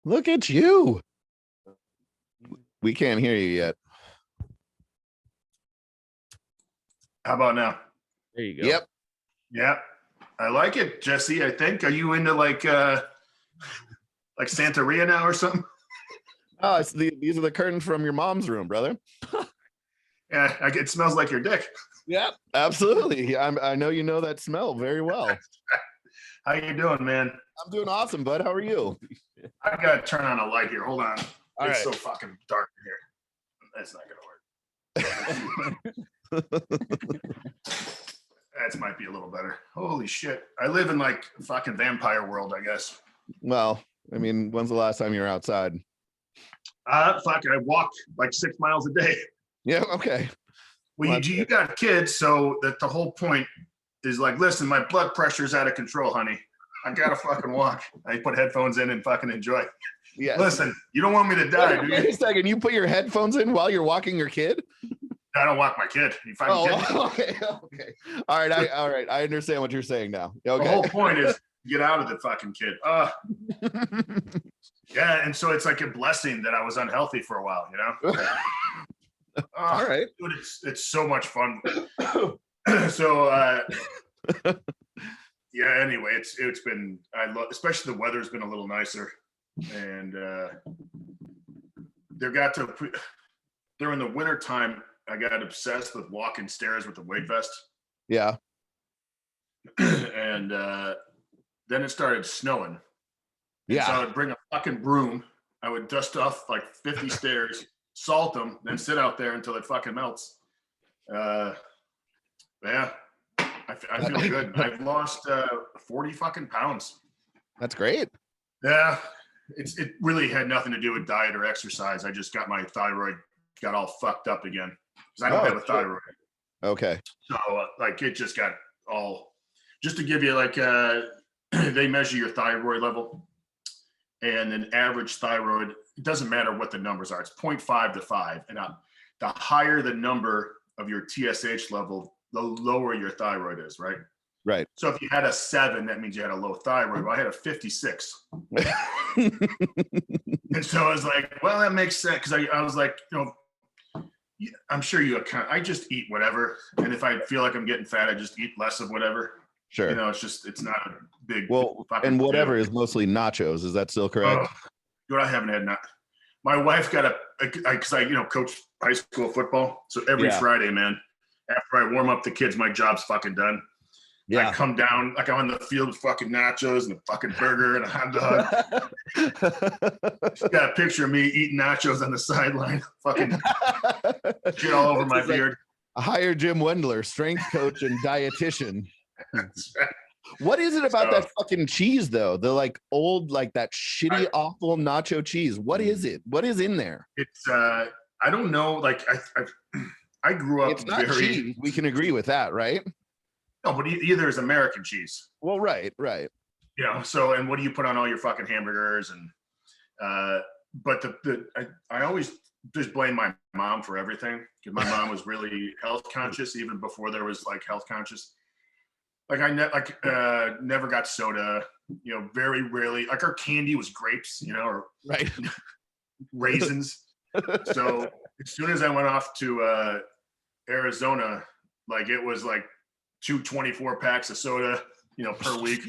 Look at you. We can't hear you yet. How about now? There you go. Yep. Yeah, I like it, Jesse. I think. Are you into like Santeria now or something? Oh, these are the curtains from your mom's room, brother. Yeah, it smells like your dick. Yep, absolutely. I know you know that smell very well. How you doing, man? I'm doing awesome, bud. How are you? I gotta turn on a light here. Hold on. All It's right. so fucking dark in here. That's not gonna work. That might be a little better. Holy shit. I live in like fucking vampire world, I guess. Well, I mean, when's the last time you were outside? Fuck, I walk like 6 miles a day. Yeah, okay. Well, you got kids, so that the whole point is like, listen, my blood pressure's out of control, honey. I gotta fucking walk. I put headphones in and fucking enjoy. Yeah. Listen, you don't want me to die, do Wait you? a second. You put your headphones in while you're walking your kid? I don't walk my kid. You fucking kidding me? Okay. All right. I understand what you're saying now. Okay. The whole point is get out of the fucking kid. Yeah, and so it's like a blessing that I was unhealthy for a while, you know? All right. Dude, it's so much fun. So yeah, anyway, it's been especially the weather's been a little nicer. And during the winter time, I got obsessed with walking stairs with the weight vest. Yeah. And then it started snowing. And Yeah. so I would bring a fucking broom. I would dust off like 50 stairs, salt them, then sit out there until it fucking melts. Yeah, I feel good. I've lost 40 fucking pounds. That's great. Yeah, it really had nothing to do with diet or exercise. I just got my thyroid got all fucked up again because I don't have a thyroid. Okay. So like it just got all. Just to give you like they measure your thyroid level, and an average thyroid. It doesn't matter what the numbers are. It's 0.5 to 5, and the higher the number of your TSH level, the lower your thyroid is, right? Right. So if you had a 7, that means you had a low thyroid. Well, I had a 56. And so I was like, well, that makes sense. Because I was like, I'm sure I just eat whatever. And if I feel like I'm getting fat, I just eat less of whatever. Sure. It's not a big. Well, and whatever is mostly nachos. Is that still correct? Dude, I haven't had my wife got because I coach high school football. So every Friday, man, after I warm up the kids, my job's fucking done. Yeah. I come down like I'm on the field with fucking nachos and a fucking burger and a hot dog. She's got a picture of me eating nachos on the sideline, fucking shit all over my beard. Hire Jim Wendler, strength coach and dietitian. What is it about that fucking cheese though? The like old, like that shitty, awful nacho cheese. What is it? What is in there? It's I don't know. Like I grew up. It's not cheese. We can agree with that, right? No, but either is American cheese. Well, right. So and what do you put on all your fucking hamburgers and but I always just blame my mom for everything because my mom was really health conscious even before there was like health conscious. Like I never got soda, very rarely. Like our candy was grapes, or right raisins. So as soon as I went off to Arizona, like it was like 2 24-packs of soda, per week,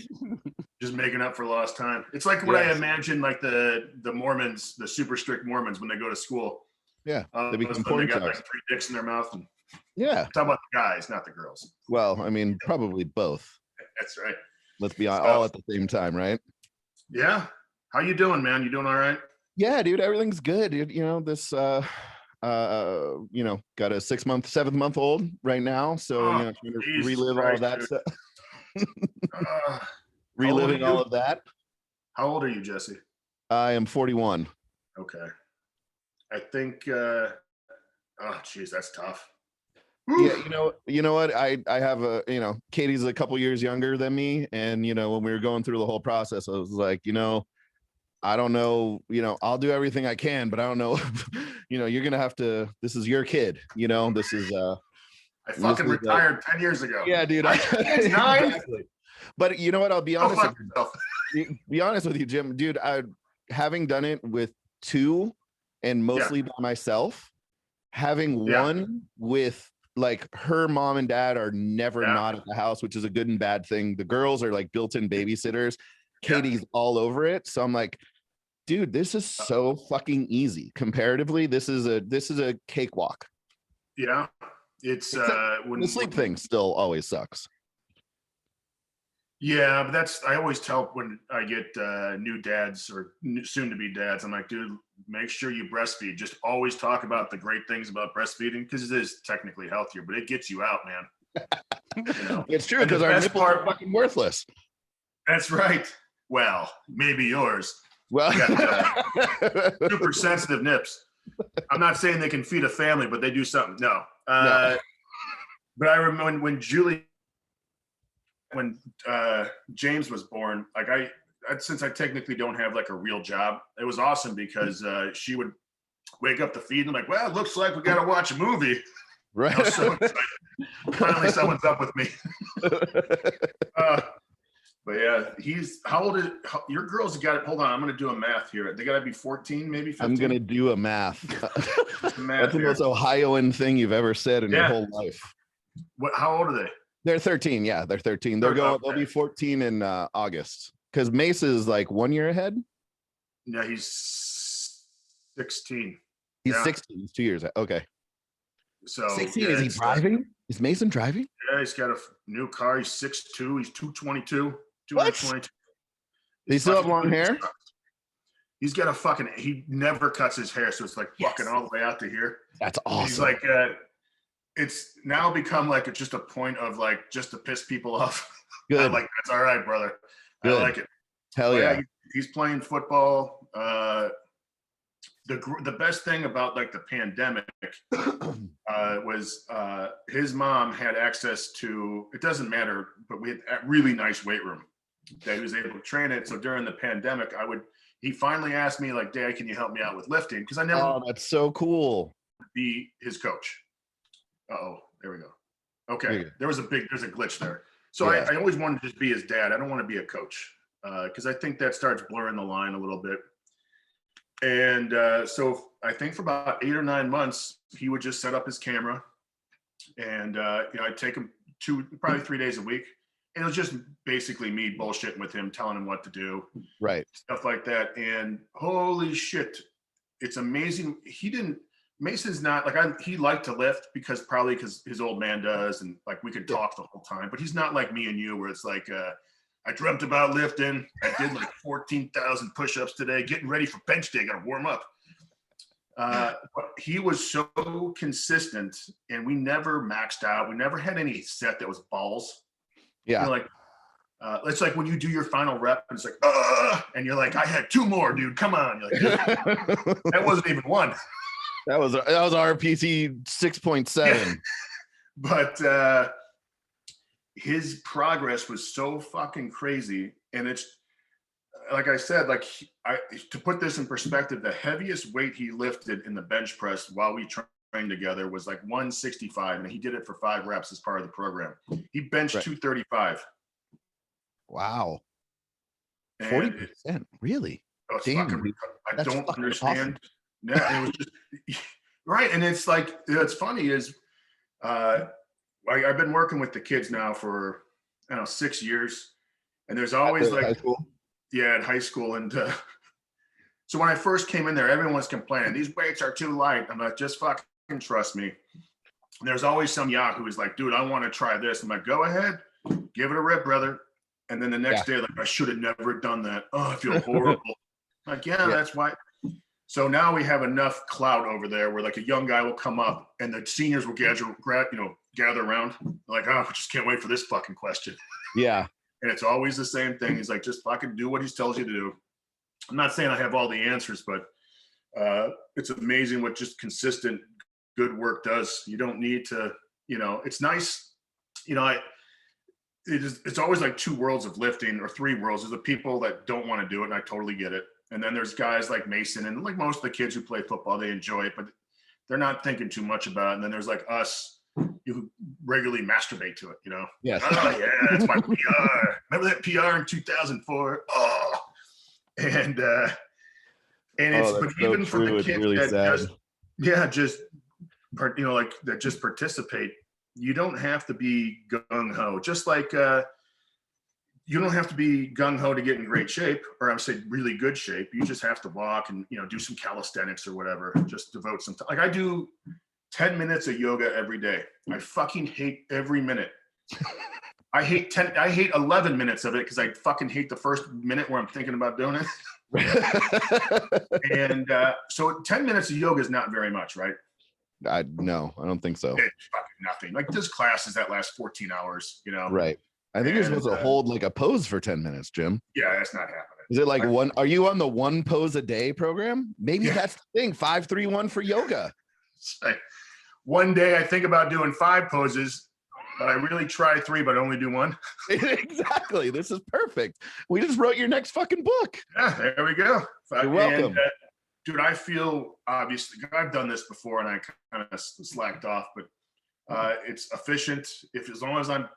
just making up for lost time. It's like what I imagine, like the Mormons, the super strict Mormons, when they go to school. Yeah, they got like 3 dicks in their mouth. And talk about the guys, not the girls. Well, I mean, probably both. That's right. Let's be honest, all at the same time, right? Yeah. How you doing, man? You doing all right? Yeah, dude, everything's good. This got a 7-month-old right now, so trying to relive all of that stuff. Reliving all of that. How old are you, Jesse? I am 41. Okay. I think geez, that's tough. Yeah, you know what? I have Katie's a couple years younger than me, and when we were going through the whole process, I was like, I don't know, I'll do everything I can, but I don't know, you're gonna have to. This is your kid, this is. I fucking retired 10 years ago. Yeah, dude. Exactly. But you know what? I'll be honest. Be honest with you, Jim, dude. having done it with two and mostly by myself, having one with like her mom and dad are never not at the house, which is a good and bad thing. The girls are like built-in babysitters. Katie's all over it. So I'm like, dude, this is so fucking easy. Comparatively, this is a cakewalk. Yeah. It's when the sleep thing still always sucks. Yeah, but that's, I always tell when I get new dads or soon to be dads, I'm like, dude, make sure you breastfeed. Just always talk about the great things about breastfeeding, because it is technically healthier, but it gets you out, man. You know? It's true, because our nipples are fucking worthless. That's right. Well, maybe yours. Well, super sensitive nips. I'm not saying they can feed a family, but they do something. No. But I remember when James was born, like since I technically don't have like a real job, it was awesome because she would wake up to feed and I'm like, well, it looks like we got to watch a movie. Right. I was so excited. Finally, someone's up with me. But yeah, how old is your girls? Got it. Hold on, I'm going to do a math here. They got to be 14, maybe 15. I'm going to do a math. That's the most Ohioan thing you've ever said in your whole life. How old are they? They're 13. Yeah, they're 13. They'll be 14 in August, because Mace is like 1 year ahead. Yeah, he's 16. He's 16. He's 2 years. Okay. So 16. Is he driving? Is Mason driving? Yeah, he's got a new car. He's 6'2". He's 222. What? He still have long hair? He's got he never cuts his hair, so it's like fucking all the way out to here. That's awesome. He's like, it's now become like just a point of like just to piss people off. Good. I'm like, that's all right, brother. Good. I like it. Hell yeah. He's playing football. The best thing about like the pandemic was his mom had access to, it doesn't matter, but we had a really nice weight room that he was able to train it. So during the pandemic, he finally asked me like, Dad, can you help me out with lifting? Because I never that's so cool. Be his coach. There we go. Okay. There's a glitch there. So I always wanted to just be his dad. I don't want to be a coach because I think that starts blurring the line a little bit. And so I think for about 8 or 9 months, he would just set up his camera and, I'd take him probably 3 days a week. And it was just basically me bullshitting with him, telling him what to do. Right. Stuff like that. And holy shit, it's amazing. Mason's not like, he liked to lift because his old man does. And like, we could talk the whole time, but he's not like me and you where it's like, I dreamt about lifting. I did like 14,000 push-ups today, getting ready for bench day. Got to warm up. But he was so consistent, and we never maxed out. We never had any set that was balls. Yeah. It's like when you do your final rep, and it's like, and you're like, I had 2 more, dude. Come on. You're like, that wasn't even one. That was RPT 6.7. Yeah. But his progress was so fucking crazy. And it's like I said, to put this in perspective, the heaviest weight he lifted in the bench press while we trained together was like 165. And he did it for 5 reps as part of the program. He benched 235. Wow. 40%. Really? Damn. I don't understand. Awesome. Yeah, it was just right. And it's like, it's funny is, I've been working with the kids now for 6 years, and there's always like, at high school. And so when I first came in there, everyone was complaining, these weights are too light. I'm like, just fucking trust me. And there's always some yahoo who's like, dude, I want to try this. I'm like, go ahead, give it a rip, brother. And then the next day, like, I should have never done that. Oh, I feel horrible. Like, that's why. So now we have enough clout over there where like a young guy will come up and the seniors will gather around. Like, I just can't wait for this fucking question. Yeah. And it's always the same thing. He's like, just fucking do what he tells you to do. I'm not saying I have all the answers, but it's amazing what just consistent good work does. You don't need to, it's nice. It's always like 2 worlds of lifting or 3 worlds. There's the people that don't want to do it, and I totally get it. And then there's guys like Mason and like most of the kids who play football, they enjoy it, but they're not thinking too much about it. And then there's like us who regularly masturbate to it, Yes. Oh yeah, that's my PR. Remember that PR in 2004? Oh, and And Oh, but that's so even for the true. It's kids really that sad. like that just participate, you don't have to be gung-ho. Just like you don't have to be gung-ho to get in great shape, or I would say really good shape. You just have to walk and, do some calisthenics or whatever. Just devote some time. Like I do 10 minutes of yoga every day. I fucking hate every minute. I hate 11 minutes of it because I fucking hate the first minute where I'm thinking about doing it. And so 10 minutes of yoga is not very much, right? No, I don't think so. It's fucking nothing. Like there's classes that last 14 hours, Right. I think you're supposed to hold like a pose for 10 minutes, Jim. Yeah, that's not happening. Is it like are you on the one pose a day program? Maybe that's the thing. 5-3-1 for yoga. Like, one day I think about doing 5 poses, but I really try 3, but only do 1. Exactly. This is perfect. We just wrote your next fucking book. Yeah, there we go. You're welcome. And, dude, I feel obviously I've done this before and I kind of slacked off, but it's efficient. As long as I'm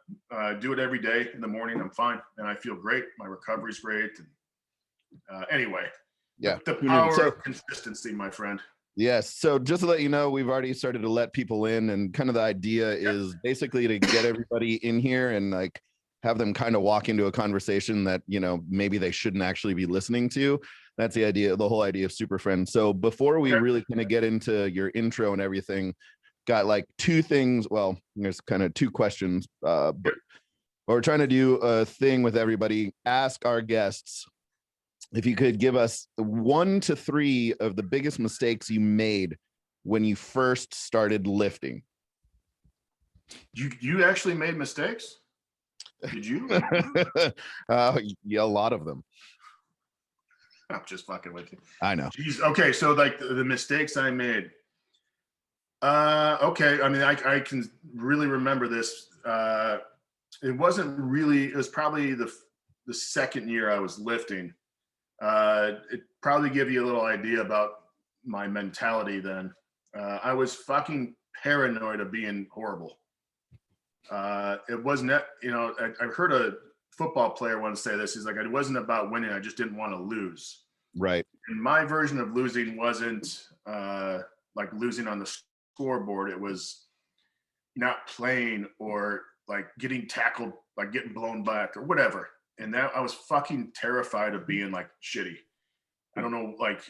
do it every day in the morning, I'm fine, and I feel great. My recovery's great. And anyway, the power of consistency, my friend. Yes. So just to let you know, we've already started to let people in, and kind of the idea is basically to get everybody in here and like have them kind of walk into a conversation that, maybe they shouldn't actually be listening to. That's the idea, the whole idea of Super Friends. So before we really kind of get into your intro and everything, got like 2 things. Well, there's kind of 2 questions, but we're trying to do a thing with everybody. Ask our guests if you could give us 1 to 3 of the biggest mistakes you made when you first started lifting. You actually made mistakes? Did you? Yeah, a lot of them. I'm just fucking with you. I know. Jeez. Okay, so like the mistakes I made. Okay, I mean, I can really remember this. It was probably the second year I was lifting. It probably give you a little idea about my mentality then. I was fucking paranoid of being horrible. It wasn't, I heard a football player once say this. He's like, it wasn't about winning. I just didn't want to lose. Right. And my version of losing wasn't like losing on the scoreboard. It was not playing or like getting tackled, like getting blown back or whatever. And that I was fucking terrified of being like shitty. I don't know, like,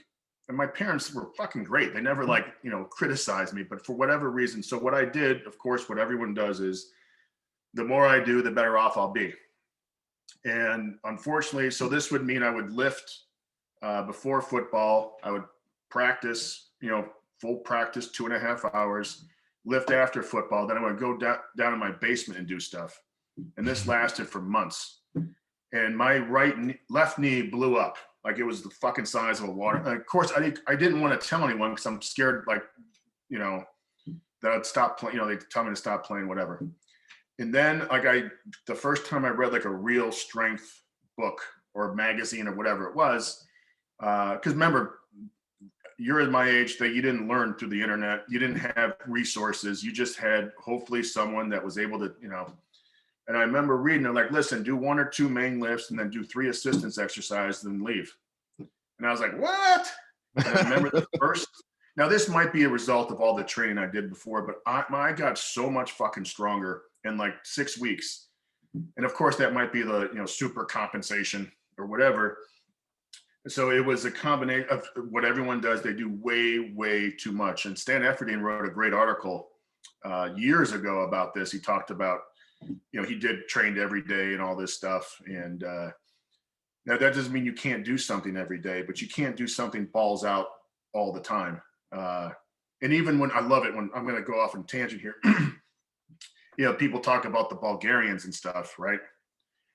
and my parents were fucking great. They never like, criticized me, but for whatever reason. So what I did, of course, what everyone does is the more I do, the better off I'll be. And unfortunately, so this would mean I would lift before football. I would practice, full practice, 2.5 hours, lift after football. Then I would go down in my basement and do stuff. And this lasted for months. And my left knee blew up. Like it was the fucking size of a water. And of course, I didn't want to tell anyone because I'm scared, like, that I'd stop playing, they tell me to stop playing, whatever. And then the first time I read like a real strength book or magazine or whatever it was, because remember, you're at my age that you didn't learn through the internet. You didn't have resources. You just had hopefully someone that was able to, and I remember reading it like, listen, do 1 or 2 main lifts and then do 3 assistance exercises and leave. And I was like, what? And I remember the first, now this might be a result of all the training I did before, but I got so much fucking stronger in like 6 weeks. And of course that might be the, super compensation or whatever. So it was a combination of what everyone does. They do way, way too much. And Stan Efferding wrote a great article years ago about this. He talked about, he trained every day and all this stuff. And now that doesn't mean you can't do something every day, but you can't do something balls out all the time. And even when I love it, when I'm going to go off on tangent here, people talk about the Bulgarians and stuff, right?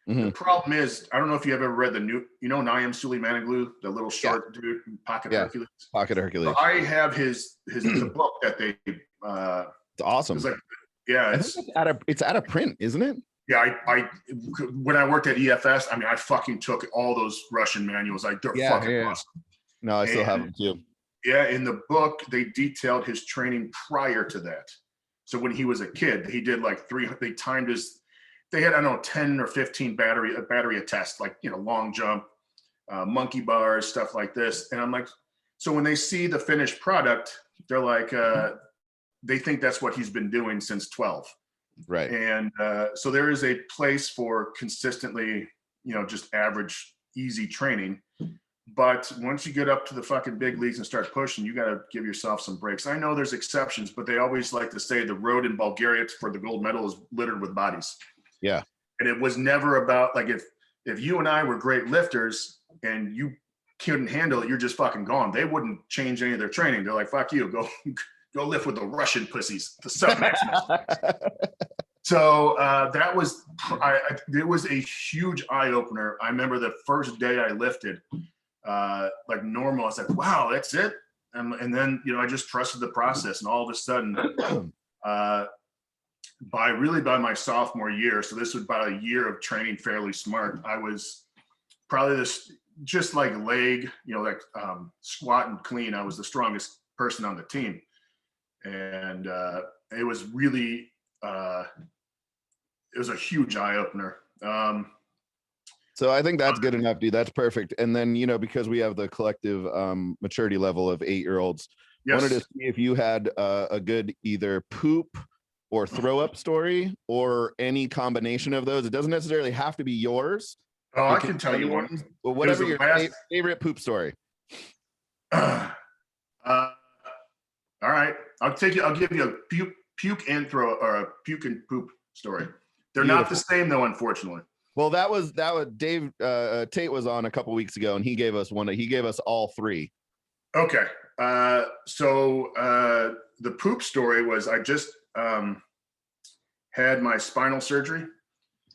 Mm-hmm. The problem is, I don't know if you ever read the new, Naim Suleimanoglu, the little short dude, Pocket Hercules. Pocket Hercules. So I have his the book that they. It's awesome. It's like, yeah, it's out of print, isn't it? Yeah, I when I worked at EFS, I mean, I fucking took all those Russian manuals. They're fucking awesome. No, I still have them too. Yeah, in the book, they detailed his training prior to that. So when he was a kid, he did like they timed his. They had, I don't know, 10 or 15 battery tests, like, long jump, monkey bars, stuff like this. And I'm like, So when they see the finished product, they're like, they think that's what he's been doing since 12. Right. And so there is a place for consistently, just average, easy training. But once you get up to the fucking big leagues and start pushing, you got to give yourself some breaks. I know there's exceptions, but they always like to say the road in Bulgaria for the gold medal is littered with bodies. Yeah. And it was never about like, if you and I were great lifters and you couldn't handle it, you're just fucking gone. They wouldn't change any of their training. They're like, fuck you, go lift with the Russian pussies, the sub-max. So that was, it was a huge eye opener. I remember the first day I lifted, like normal, I was like, wow, that's it. And then, I just trusted the process, and all of a sudden, by my sophomore year, so this was about a year of training fairly smart, I was probably just like leg, like squat and clean, I was the strongest person on the team. And it was really, it was a huge eye opener. So I think that's good enough, dude. That's perfect. And then, because we have the collective maturity level of 8-year-olds, yes. Wanted to see if you had a good either poop or throw up story or any combination of those. It doesn't necessarily have to be yours. Oh, I can tell you one. Well, whatever your favorite poop story. All right. I'll give you a puke and throw, or a puke and poop story. They're Beautiful. Not the same though, unfortunately. Well, that was Dave Tate was on a couple weeks ago, and he gave us all three. Okay. So the poop story was, I just had my spinal surgery.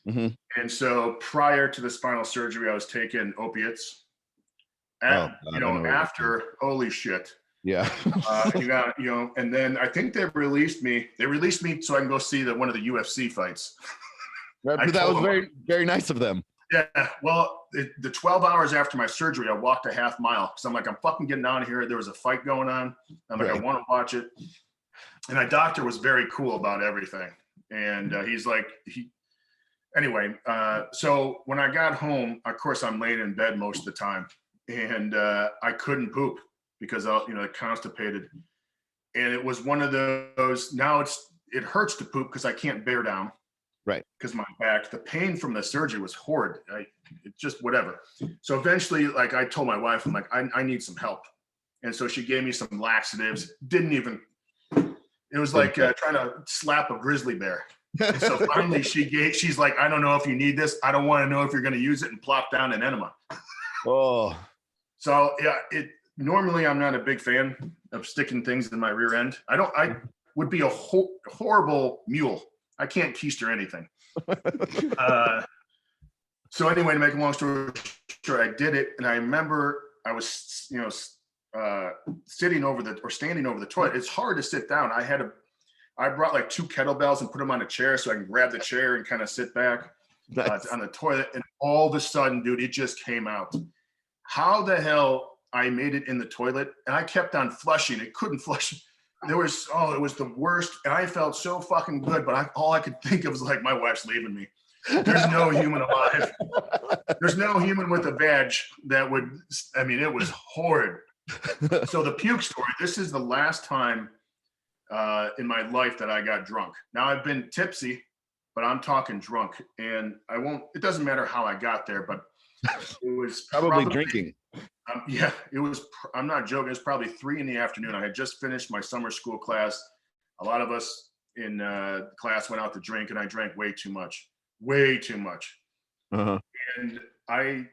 Mm-hmm. And so prior to the spinal surgery, I was taking opiates. After, holy shit. Yeah. And then I think they released me so I can go see one of the UFC fights. That was very, very nice of them. Yeah. Well, the 12 hours after my surgery, I walked a half mile because I'm like, I'm fucking getting out of here. There was a fight going on. I'm like, right. I want to watch it. And my doctor was very cool about everything. And he's like, anyway, so when I got home, of course, I'm laying in bed most of the time, and I couldn't poop because constipated. And it was one of those, now it hurts to poop because I can't bear down. Right. Because my back, the pain from the surgery was horrid. It just whatever. So eventually, like I told my wife, I'm like, I need some help. And so she gave me some laxatives. It was like trying to slap a grizzly bear. And so finally she's like, I don't know if you need this. I don't want to know if you're going to use it, and plop down an enema. Oh. So yeah, normally I'm not a big fan of sticking things in my rear end. I would be a horrible mule. I can't keister anything. So anyway, to make a long story short, I did it. And I remember I was, standing over the toilet. It's hard to sit down. I brought like 2 kettlebells and put them on a chair so I can grab the chair and kind of sit back on the toilet. And all of a sudden, dude, it just came out. How the hell I made it in the toilet, and I kept on flushing. It couldn't flush. It was the worst. And I felt so fucking good, but all I could think of was like, my wife's leaving me. There's no human alive. There's no human with a badge that would, it was horrid. So the puke story, this is the last time in my life that I got drunk. Now I've been tipsy, but I'm talking drunk, and it doesn't matter how I got there, but it was probably drinking. Yeah, it was, I'm not joking. It was probably 3 p.m. I had just finished my summer school class. A lot of us in class went out to drink, and I drank way too much. Uh-huh. And I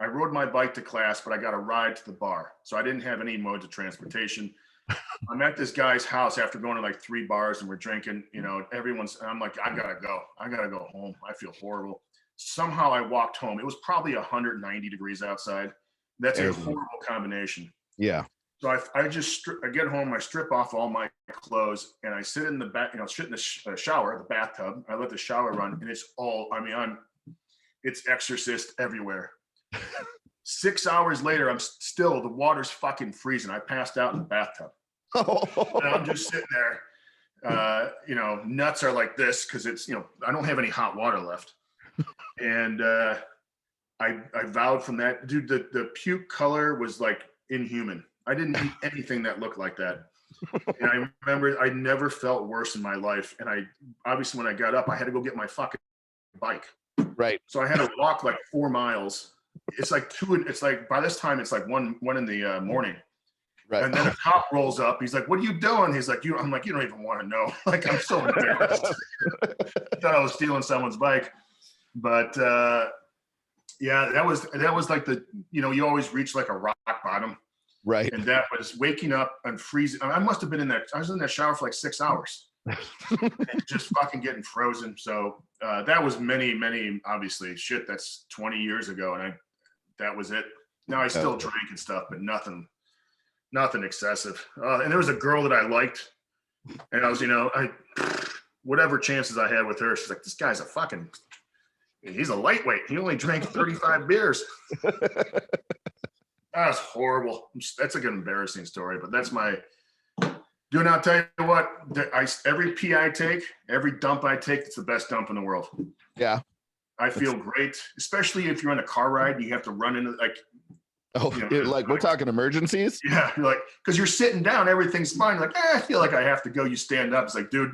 rode my bike to class, but I got a ride to the bar. So I didn't have any modes of transportation. I'm at this guy's house after going to like 3 bars, and we're drinking, I'm like, I gotta go home. I feel horrible. Somehow I walked home. It was probably 190 degrees outside. That's a horrible combination. Yeah. So I get home, I strip off all my clothes, and I sit in the back, sit in the shower, the bathtub. I let the shower run, and it's it's Exorcist everywhere. 6 hours later, the water's fucking freezing. I passed out in the bathtub. And I'm just sitting there, nuts are like this because it's, I don't have any hot water left. And I vowed from that, dude, the puke color was like, inhuman. I didn't eat anything that looked like that. And I remember I never felt worse in my life. And I obviously when I got up, I had to go get my fucking bike. Right. So I had to walk like 4 miles. It's like by this time it's like one in the morning. Right. And then a cop rolls up. He's like, "What are you doing?" He's like, I'm like, "You don't even want to know." Like, I'm so embarrassed. I thought I was stealing someone's bike. But yeah, that was like you always reach like a rock bottom. Right. And that was waking up and freezing. I must have been I was in that shower for like 6 hours. And just fucking getting frozen. So that was many, obviously, shit, that's 20 years ago. And that was it. Now I still drink and stuff, but nothing excessive. And there was a girl that I liked, and I was, whatever chances I had with her, she's like, "This guy's he's a lightweight. He only drank 35 beers." That's horrible. That's like an embarrassing story, but that's my. Do not tell you what. Every pee I take, every dump I take, it's the best dump in the world. Yeah. I feel great, especially if you're on a car ride. You have to run into like. Oh, we're talking emergencies? Yeah, you're like, because you're sitting down, everything's fine. You're like, I feel like I have to go. You stand up. It's like, dude,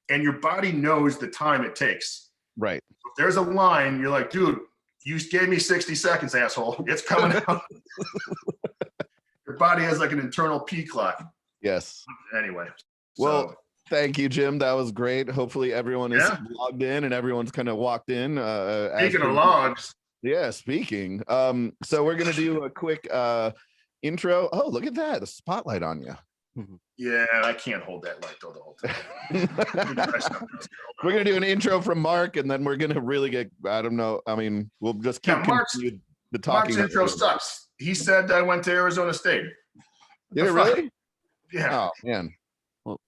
and your body knows the time it takes. Right. If there's a line, you're like, dude, you gave me 60 seconds, asshole. It's coming out. Your body has like an internal pee clock. Yes. Anyway. Well, thank you, Jim. That was great. Hopefully everyone is logged in and everyone's kind of walked in. Speaking of logs. Yeah, speaking. So we're gonna do a quick intro. Oh, look at that, the spotlight on you. Yeah, I can't hold that light though the whole time. We're gonna do an intro from Mark, and then we're gonna really get. I don't know. I mean, we'll just keep the talking. Mark's intro sucks. He said I went to Arizona State. Did it really? Yeah. Oh man. Well,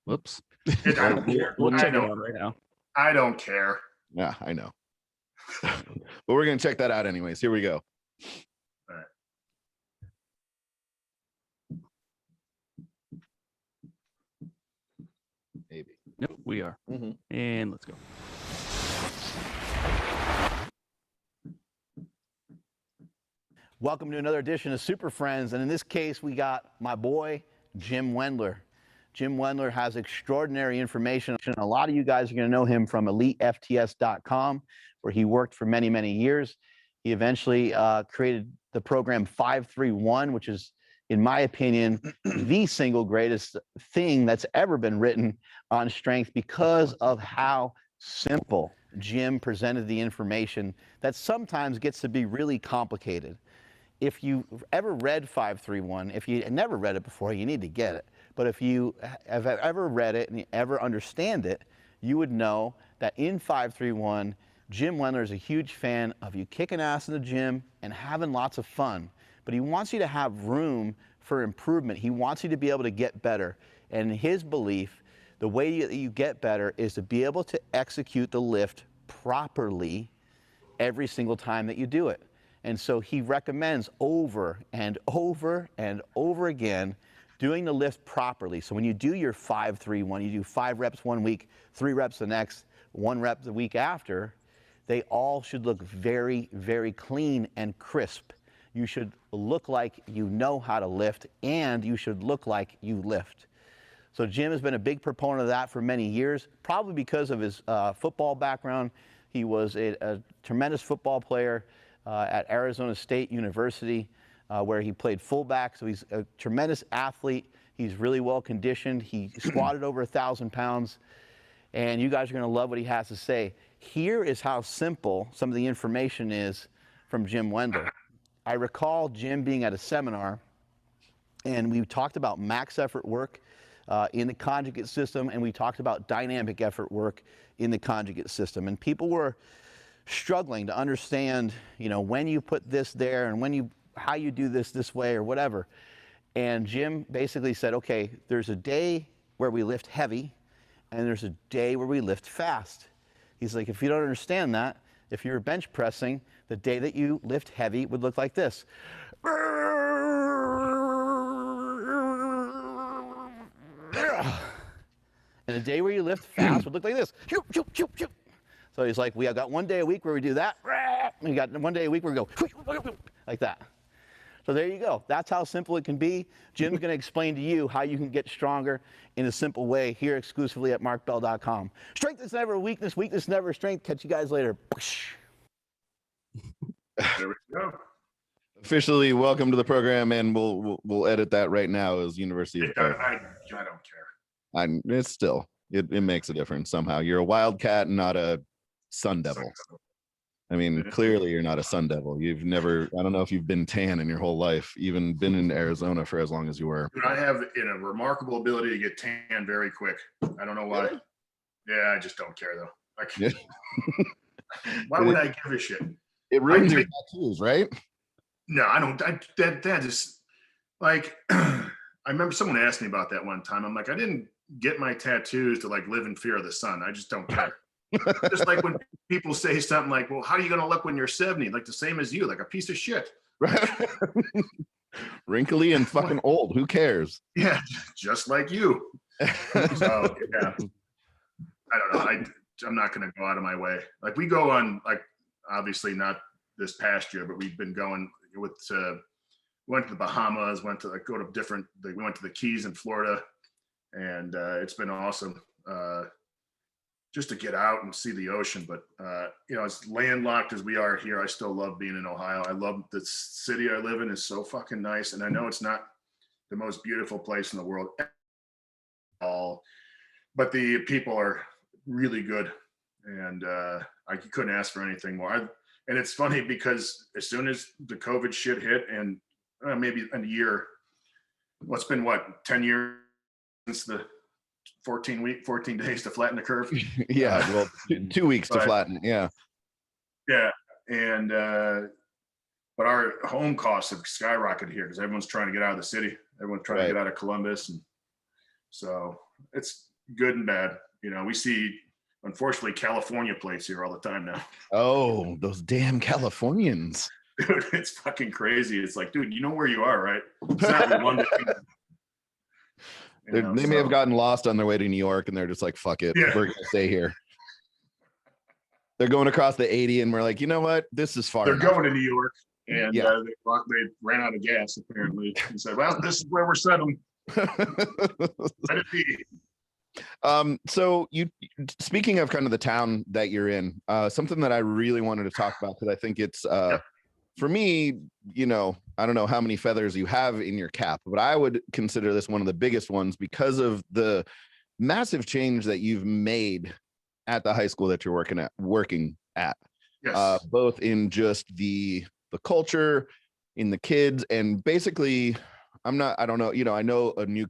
whoops. I don't care. We'll check it out right now. I don't care. Yeah, I know. But we're gonna check that out anyways. Here we go. All right. Maybe. Nope, we are. And let's go. Welcome to another edition of Super Friends, and in this case, we got my boy, Jim Wendler. Jim Wendler has extraordinary information. A lot of you guys are going to know him from EliteFTS.com, where he worked for many, many years. He eventually created the program 531, which is, in my opinion, the single greatest thing that's ever been written on strength because of how simple Jim presented the information that sometimes gets to be really complicated. If you ever read 531, if you never read it before, you need to get it. But if you have ever read it and you ever understand it, you would know that in 531, Jim Wendler is a huge fan of you kicking ass in the gym and having lots of fun. But he wants you to have room for improvement. He wants you to be able to get better. And in his belief, the way that you get better is to be able to execute the lift properly every single time that you do it. And so he recommends over and over and over again doing the lift properly. So when you do your 5-3-1, you do 5 reps 1 week, 3 reps the next, 1 rep the week after, they all should look very, very clean and crisp. You should look like you know how to lift, and you should look like you lift. So Jim has been a big proponent of that for many years, probably because of his football background. He was a tremendous football player at Arizona State University, where he played fullback. So he's a tremendous athlete. He's really well conditioned. He squatted over 1,000 pounds. And you guys are going to love what he has to say. Here is how simple some of the information is from Jim Wendler. I recall Jim being at a seminar, and we talked about max effort work in the conjugate system, and we talked about dynamic effort work in the conjugate system. And people were struggling to understand, when you put this there and how you do this way or whatever. And Jim basically said, okay, there's a day where we lift heavy and there's a day where we lift fast. He's like, if you don't understand that, if you're bench pressing, the day that you lift heavy would look like this. And the day where you lift fast would look like this. So he's like, we have got 1 day a week where we do that. We got 1 day a week where we go like that. So there you go. That's how simple it can be. Jim's going to explain to you how you can get stronger in a simple way here exclusively at markbell.com. Strength is never a weakness. Weakness never a strength. Catch you guys later. There we go. Officially welcome to the program, and we'll edit that right now as University of I don't care. It's still it makes a difference somehow. You're a Wildcat, not a Sun Devil. I mean, clearly you're not a Sun Devil. You've never, I don't know if you've been tan in your whole life, even been in Arizona for as long as you were. Dude, I have a remarkable ability to get tan very quick. I don't know why. Really? Yeah, I just don't care though. Why would I give a shit? It ruins your tattoos, right? No, I don't. That just like I remember someone asked me about that one time. I'm like, I didn't get my tattoos to like live in fear of the sun. I just don't care. Just like when people say something like, well, how are you going to look when you're 70? Like the same as you, like a piece of shit. Right. Wrinkly and fucking old. Who cares? Yeah, just like you. So yeah, I don't know. I'm not going to go out of my way. Like we go on, like obviously not this past year, but we've been going with went to the Bahamas, went to like we went to the Keys in Florida, and it's been awesome just to get out and see the ocean. But as landlocked as we are here, I still love being in Ohio. I love the city I live in is so fucking nice, and I know it's not the most beautiful place in the world at all, but the people are really good, and I couldn't ask for anything more. And it's funny because as soon as the COVID shit hit, and maybe a year, it's been 10 years since the 14 days to flatten the curve. Yeah, well, 2 weeks to flatten it. Yeah. And but our home costs have skyrocketed here because everyone's trying to get out of the city. Everyone's trying to get out of Columbus, and so it's good and bad. We see, unfortunately, California plates here all the time now. Oh, those damn Californians. Dude, it's fucking crazy. It's like, dude, you know where you are, right? It's not London. They may have gotten lost on their way to New York, and they're just like, fuck it. Yeah. We're going to stay here. They're going across the 80, and we're like, you know what? This is far enough. They're going to New York, and they ran out of gas, apparently. And said, well, this is where we're settling. Let it be. So speaking of kind of the town that you're in, something that I really wanted to talk about, because I think it's for me, I don't know how many feathers you have in your cap, but I would consider this one of the biggest ones because of the massive change that you've made at the high school that you're working at. Yes. Both in just the culture, in the kids, and basically I don't know, I know a new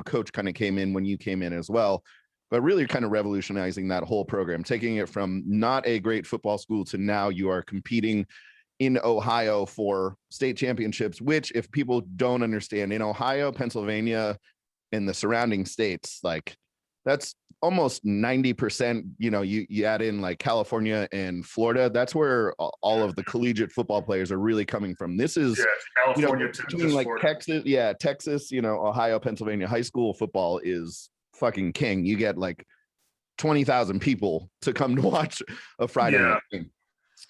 coach kind of came in when you came in as well, but really kind of revolutionizing that whole program, taking it from not a great football school to now you are competing in Ohio for state championships, which, if people don't understand, in Ohio, Pennsylvania, and the surrounding states, like that's almost 90%, you add in like California and Florida, that's where all of the collegiate football players are really coming from. This is California, between like Florida. Texas, Ohio, Pennsylvania, high school football is fucking king. You get like 20,000 people to come to watch a Friday night game.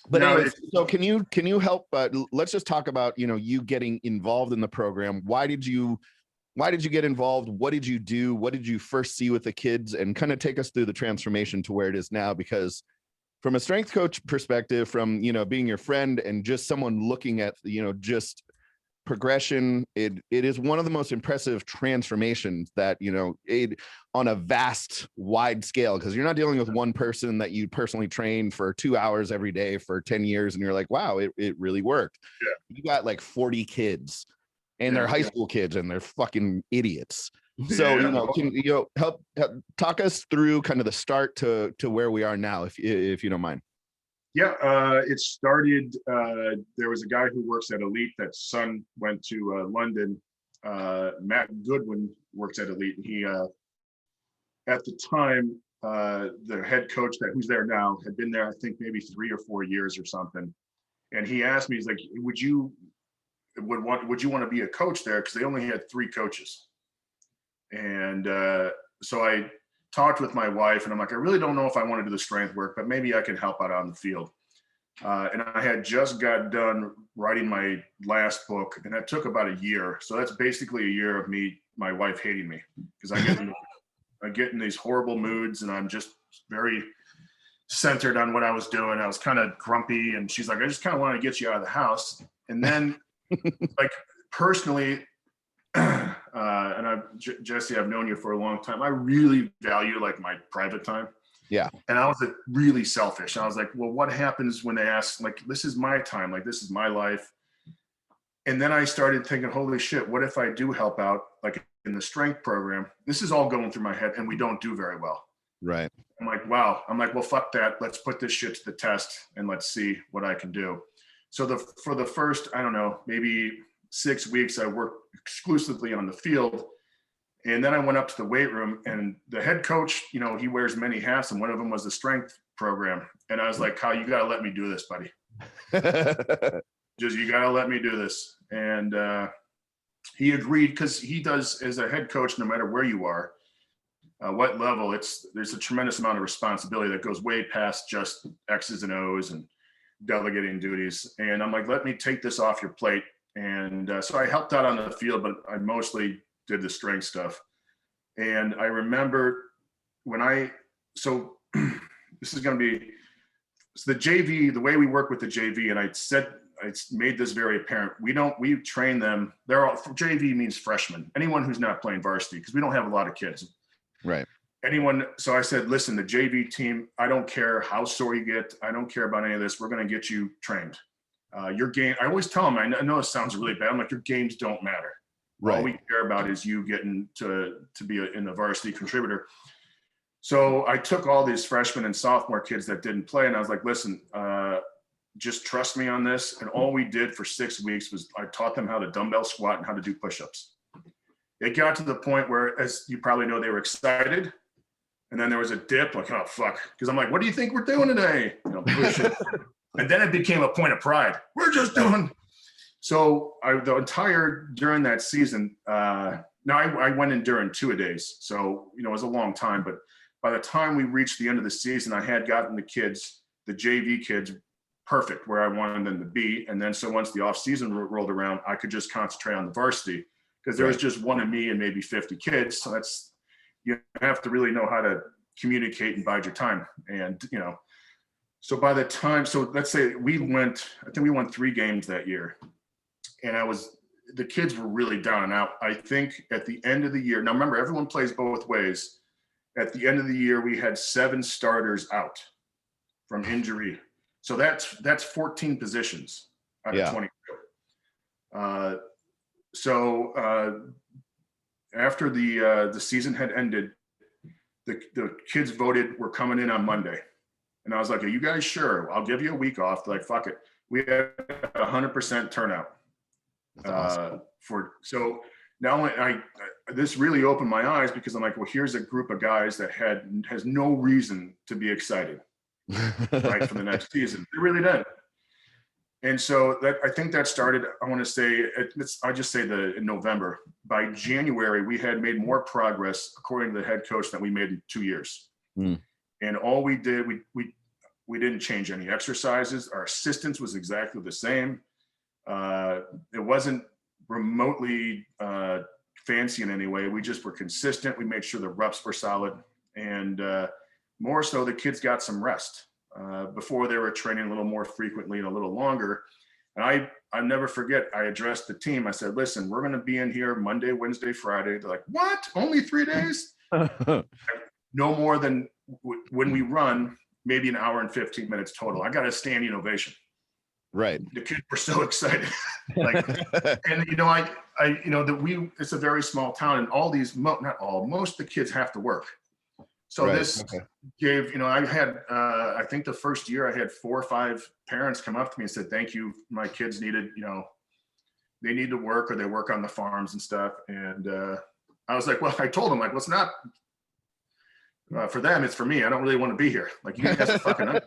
But anyways, so can you help? Let's just talk about you getting involved in the program. Why did you get involved? What did you do? What did you first see with the kids? And kind of take us through the transformation to where it is now. Because from a strength coach perspective, from being your friend and just someone looking at just progression, it is one of the most impressive transformations that on a vast, wide scale, because you're not dealing with one person that you personally train for 2 hours every day for 10 years and you're like, wow, it really worked. You got like 40 kids, and they're high school kids, and they're fucking idiots. So can you help talk us through kind of the start to where we are now, if you don't mind? It started, there was a guy who works at Elite that's son went to London. Matt Goodwin works at Elite, and he, at the time, the head coach who's there now had been there, I think maybe 3 or 4 years or something. And he asked me, he's like, would you want to be a coach there? Because they only had 3 coaches. And so I talked with my wife, and I'm like, I really don't know if I want to do the strength work, but maybe I can help out on the field. And I had just got done writing my last book, and that took about a year. So that's basically a year of my wife hating me, because I get in these horrible moods, and I'm just very centered on what I was doing. I was kind of grumpy, and she's like, I just kind of want to get you out of the house. And then like personally, and Jesse, I've known you for a long time. I really value like my private time. Yeah. And I was like really selfish. I was like, well, what happens when they ask, like, this is my time, like, this is my life. And then I started thinking, holy shit, what if I do help out, like in the strength program? This is all going through my head, and we don't do very well. Right. I'm like, wow. I'm like, well, fuck that. Let's put this shit to the test and let's see what I can do. So for the first, I don't know, maybe 6 weeks, I worked exclusively on the field. And then I went up to the weight room, and the head coach, you know, he wears many hats, and one of them was the strength program. And I was like, Kyle, you got to let me do this, buddy. You got to let me do this. And he agreed, because he does, as a head coach, no matter where you are, what level, there's a tremendous amount of responsibility that goes way past just X's and O's and delegating duties. And I'm like, let me take this off your plate. And so I helped out on the field, but I mostly did the strength stuff. And I remember so this is going to be, so the JV, the way we work with the JV, and I made this very apparent. We train them. JV means freshmen, anyone who's not playing varsity, because we don't have a lot of kids. Right. So I said, listen, the JV team, I don't care how sore you get. I don't care about any of this. We're going to get you trained. Your game, I always tell them, I know it sounds really bad. I'm like, your games don't matter. Right. All we care about is you getting to be in the varsity contributor. So I took all these freshmen and sophomore kids that didn't play, and I was like, listen, just trust me on this. And all we did for 6 weeks was I taught them how to dumbbell squat and how to do push-ups. It got to the point where, as you probably know, they were excited. And then there was a dip, like, oh, fuck. Because I'm like, what do you think we're doing today? You know, push it. And then it became a point of pride. We're just doing. So during that season, now I went in during 2-a-days. So, you know, it was a long time. But by the time we reached the end of the season, I had gotten the JV kids, perfect where I wanted them to be. And then so once the off season rolled around, I could just concentrate on the varsity, because there was just one of me and maybe 50 kids. So you have to really know how to communicate and bide your time. And, you know, so by the time, so let's say I think we won 3 games that year. And the kids were really down and out. I think at the end of the year, now remember, everyone plays both ways. At the end of the year, we had 7 starters out from injury. So that's 14 positions out of 22. After the season had ended, the kids voted, we're coming in on Monday. And I was like, are you guys sure? I'll give you a week off. They're like, fuck it. We had 100% turnout. Awesome. So now this really opened my eyes, because I'm like, well, here's a group of guys that has no reason to be excited right for the next season. They really didn't. And so I think that started, I want to say, in November. By January, we had made more progress, according to the head coach, than we made in 2 years. Mm. And all we did, we didn't change any exercises. Our assistance was exactly the same. It wasn't remotely fancy in any way. We just were consistent. We made sure the reps were solid. And more so, the kids got some rest. Before, they were training a little more frequently and a little longer. And I never forget, I addressed the team. I said, listen, we're going to be in here Monday, Wednesday, Friday. They're like, what? Only 3 days? No more than when we run, maybe an hour and 15 minutes total. I got a standing ovation. Right. The kids were so excited. And you know, it's a very small town, and all these, not all, most of the kids have to work. So this gave, you know, I had, I think the first year I had 4 or 5 parents come up to me and said, thank you. My kids needed, you know, they need to work, or they work on the farms and stuff. And I was like, well, I told them, like, well, it's not for them, it's for me. I don't really want to be here. Like, you guys are fucking up.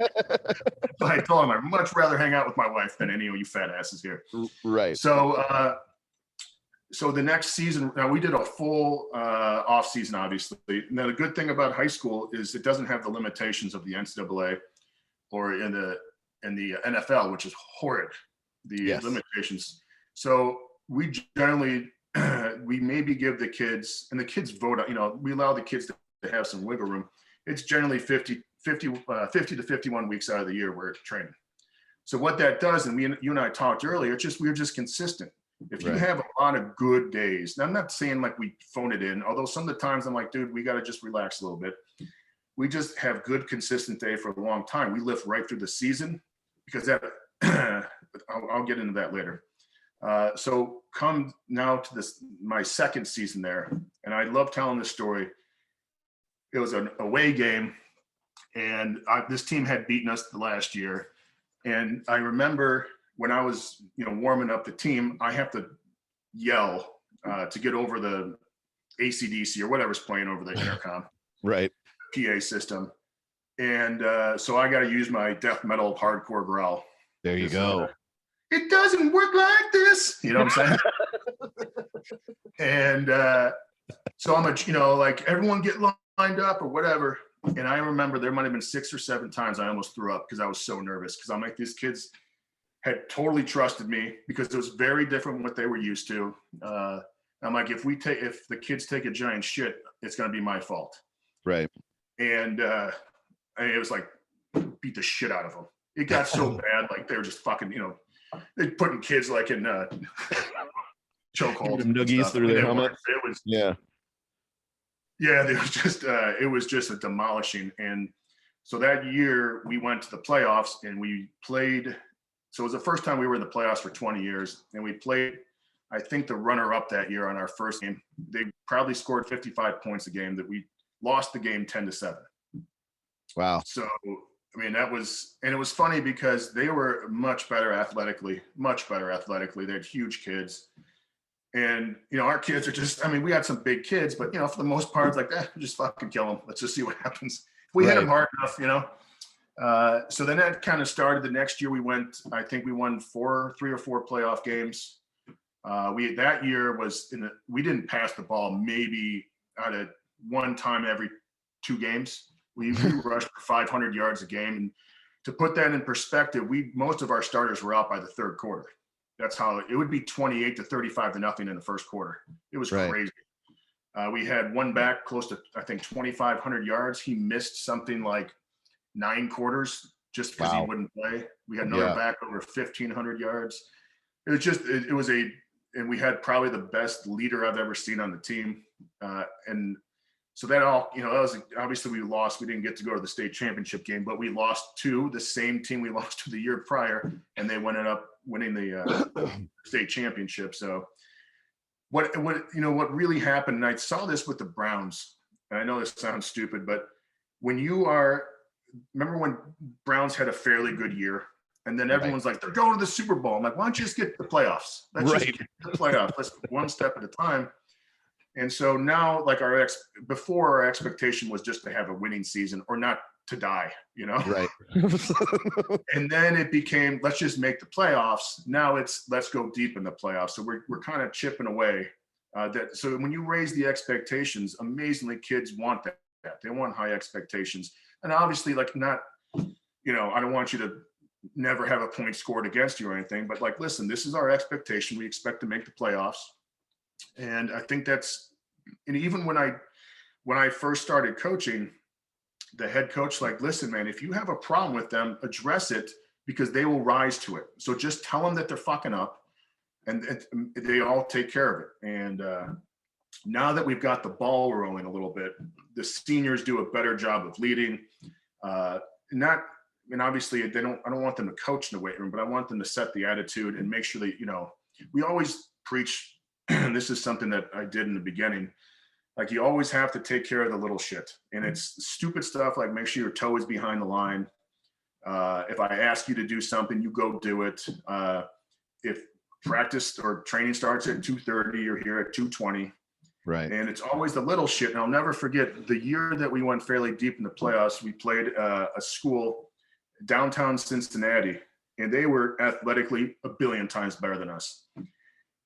But I told them I'd much rather hang out with my wife than any of you fat asses here. Right. So the next season, now we did a full off season, obviously. Now the good thing about high school is it doesn't have the limitations of the NCAA or in the NFL, which is horrid. Yes. limitations. So we generally, we maybe give the kids, and the kids vote, we allow the kids to have some wiggle room. It's generally 50 to 51 weeks out of the year we're training. So what that does, and you and I talked earlier, we're just consistent. If you have a lot of good days, and I'm not saying like we phone it in, although some of the times I'm like, dude, we got to just relax a little bit. We just have good, consistent day for a long time. We lift right through the season because that, I'll get into that later. So come now to my second season there, and I love telling this story. It was an away game, and this team had beaten us the last year. And I remember when I was, warming up the team, I have to yell to get over the AC/DC or whatever's playing over the intercom, right? PA system. And so I got to use my death metal hardcore growl. There you go. It doesn't work like this. You know what I'm saying? And so I'm like everyone get lined up or whatever. And I remember there might have been 6 or 7 times I almost threw up because I was so nervous, because I'm like, these kids had totally trusted me because it was very different from what they were used to. I'm like, if the kids take a giant shit, it's going to be my fault. Right. And it was like, beat the shit out of them. It got so bad, like they were just fucking, they're putting kids like in chokeholds, noogies through their helmet. It was, yeah, it was just a demolishing. And so that year we went to the playoffs and we played. So it was the first time we were in the playoffs for 20 years, and we played, I think, the runner-up that year on our first game. They probably scored 55 points a game. That we lost the game 10-7. Wow. So I mean, it was funny because they were much better athletically. They had huge kids. And, our kids are just, we had some big kids, but, for the most part, it's like, just fucking kill them. Let's just see what happens. If we hit them hard enough, So then that kind of started. The next year we won 3 or 4 playoff games. That year we didn't pass the ball maybe out of one time every 2 games. We rushed for 500 yards a game. And to put that in perspective, most of our starters were out by the third quarter. That's how it would be 28 to 35 to nothing in the first quarter. It was crazy. We had one back close to, I think, 2,500 yards. He missed something like 9 quarters just because he wouldn't play. We had another back over 1,500 yards. It was just, and we had probably the best leader I've ever seen on the team. And so that all, that was, obviously we lost. We didn't get to go to the state championship game, but we lost to the same team we lost to the year prior, and they ended up winning the state championship. So what really happened, and I saw this with the Browns, and I know this sounds stupid, but remember when Browns had a fairly good year, and then everyone's like, they're going to the Super Bowl. I'm like, why don't you just get the playoffs? Let's just get the playoffs. Let's one step at a time. And so now, like before our expectation was just to have a winning season or not to die, Right. And then it became, let's just make the playoffs. Now it's, let's go deep in the playoffs. So we're kind of chipping away. So when you raise the expectations, amazingly, kids want that. They want high expectations. And obviously, like, not, I don't want you to never have a point scored against you or anything, but like, listen, this is our expectation. We expect to make the playoffs. And I think and even when I first started coaching, the head coach, like, listen, man, if you have a problem with them, address it, because they will rise to it. So just tell them that they're fucking up, and they all take care of it. And now that we've got the ball rolling a little bit, the seniors do a better job of leading. Obviously I don't want them to coach in the weight room, but I want them to set the attitude and make sure that, we always preach, and this is something that I did in the beginning, like, you always have to take care of the little shit. And it's stupid stuff like, make sure your toe is behind the line. If I ask you to do something, you go do it. If practice or training starts at 2:30, you're here at 2:20. Right. And it's always the little shit. And I'll never forget the year that we went fairly deep in the playoffs. We played a school downtown Cincinnati, and they were athletically a billion times better than us.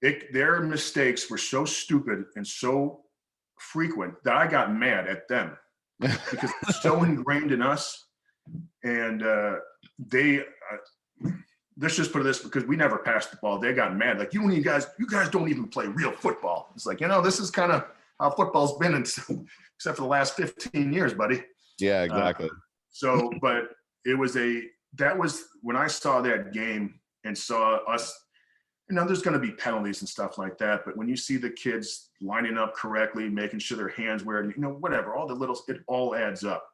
Their mistakes were so stupid and so frequent that I got mad at them because it's so ingrained in us. And let's just put it this, because we never passed the ball. They got mad. Like, you guys don't even play real football. It's like, this is kind of how football's been, except for the last 15 years, buddy. Yeah, exactly. But that was when I saw that game and saw us, there's going to be penalties and stuff like that. But when you see the kids lining up correctly, making sure their hands were, whatever, it all adds up.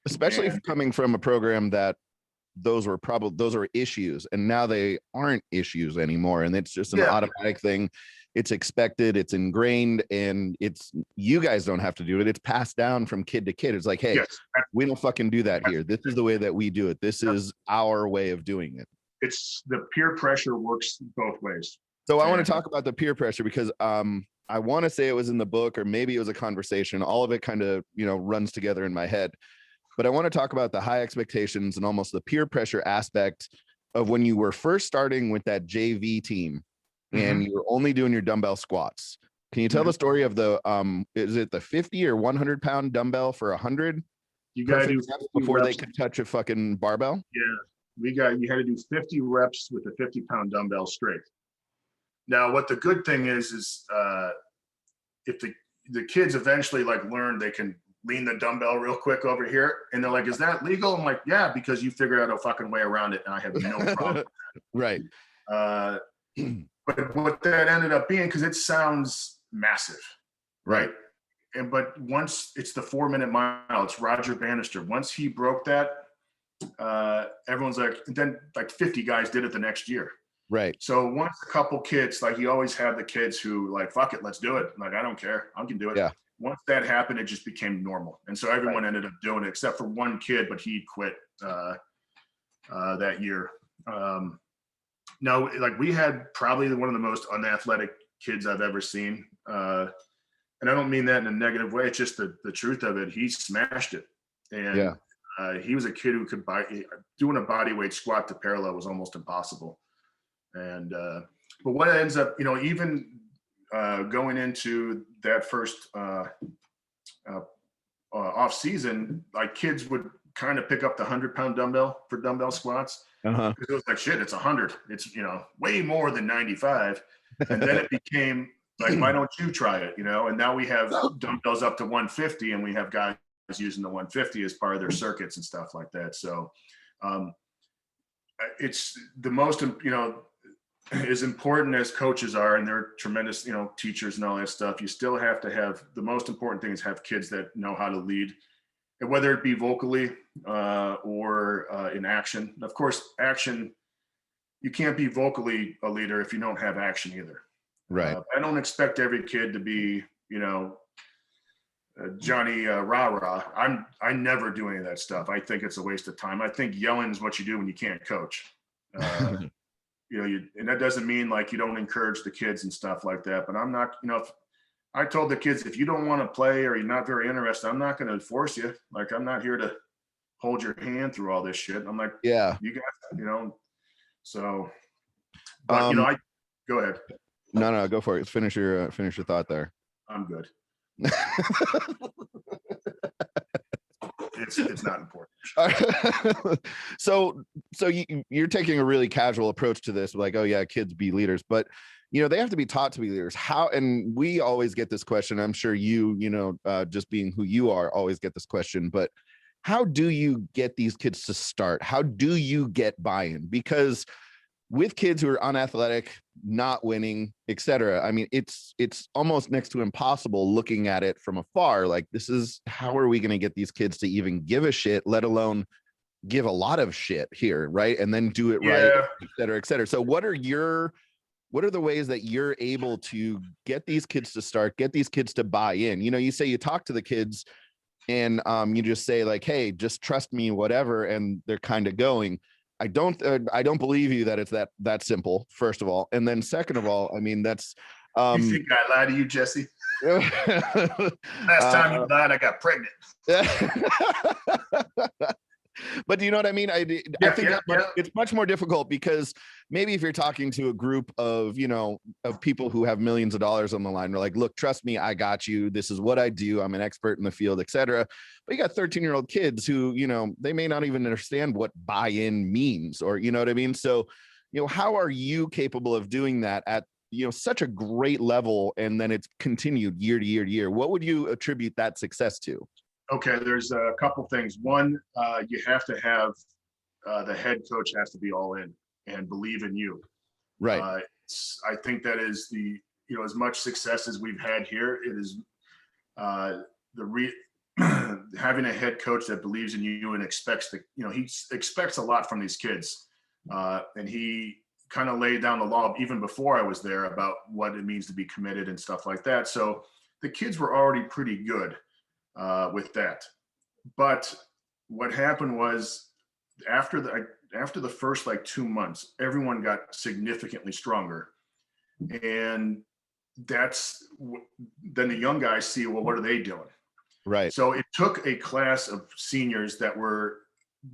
Especially coming from a program that those are issues, and now they aren't issues anymore. And it's just an automatic thing. It's expected, it's ingrained, and you guys don't have to do it. It's passed down from kid to kid. It's like, hey, we don't fucking do that here. This is the way that we do it. This is our way of doing it. It's the peer pressure works both ways. So I want to talk about the peer pressure because I want to say it was in the book, or maybe it was a conversation. All of it kind of, runs together in my head. But I want to talk about the high expectations and almost the peer pressure aspect of when you were first starting with that JV team and you were only doing your dumbbell squats. Can you tell the story of the, is it the 50 or 100 pound dumbbell for 100? You got to do before they could touch a fucking barbell? Yeah. You had to do 50 reps with a 50 pound dumbbell straight. Now, what the good thing is if the kids eventually learn they can lean the dumbbell real quick over here, and they're like, is that legal? I'm like, yeah, because you figured out a fucking way around it, and I have no problem. Right. But what that ended up being, because it sounds massive. Right. But once it's the 4-minute mile, it's Roger Bannister. Once he broke that, everyone's like, then 50 guys did it the next year. Right. So once a couple kids, you always have the kids who fuck it, let's do it. I don't care. I can do it. Yeah. Once that happened, it just became normal. And so everyone ended up doing it except for one kid, but he quit that year. No, we had probably one of the most unathletic kids I've ever seen. And I don't mean that in a negative way. It's just the truth of it. He smashed it. And he was a kid who could doing a body weight squat to parallel was almost impossible. And, but what ends up, even going into that first off season, kids would kind of pick up the 100 pound dumbbell for dumbbell squats. Because it was like, shit, it's 100. It's, way more than 95. And then it became why don't you try it? And now we have dumbbells up to 150, and we have guys using the 150 as part of their circuits and stuff like that. So it's the most, as important as coaches are, and they're tremendous, teachers and all that stuff, you still have to have, the most important thing is have kids that know how to lead, and whether it be vocally or in action. Of course, action, you can't be vocally a leader if you don't have action either. Right. I don't expect every kid to be, Johnny rah-rah. I never do any of that stuff. I think it's a waste of time. I think yelling is what you do when you can't coach. And that doesn't mean you don't encourage the kids and stuff like that. But I'm not, if I told the kids, if you don't want to play or you're not very interested, I'm not going to force you. I'm not here to hold your hand through all this shit. I'm like, yeah, you guys, so, but I go ahead. No, go for it. Finish your thought there. I'm good. It's not important. So you're taking a really casual approach to this, oh yeah, kids be leaders, but they have to be taught to be leaders. How? And we always get this question. I'm sure just being who you are, always get this question, but how do you get these kids to start? How do you get buy-in? Because with kids who are unathletic, not winning, etc., I mean, it's almost next to impossible looking at it from afar. This is, how are we going to get these kids to even give a shit, let alone give a lot of shit here, right? And then do it right, et cetera. So what are the ways that you're able to get these kids to start, get these kids to buy in? You say you talk to the kids and you just say hey, just trust me, whatever, and they're kind of going. I don't believe you that it's that simple, first of all. And then second of all, I mean, that's you think I lied to you, Jesse? Last time you lied, I got pregnant. But do you know what I mean? I think it's much more difficult, because maybe if you're talking to a group of, of people who have millions of dollars on the line, they're like, look, trust me, I got you. This is what I do. I'm an expert in the field, etc. But you got 13-year-old kids who, they may not even understand what buy-in means, or, you know what I mean? So how are you capable of doing that at, such a great level, and then it's continued year to year to year? What would you attribute that success to? Okay, there's a couple things. One, you have to have the head coach has to be all in and believe in you. Right. I think that is as much success as we've had here, it is having a head coach that believes in you and expects he expects a lot from these kids. And he kind of laid down the law even before I was there about what it means to be committed and stuff like that. So the kids were already pretty good with that. But what happened was after the first 2 months, everyone got significantly stronger. And then the young guys see, well, what are they doing? Right. So it took a class of seniors that were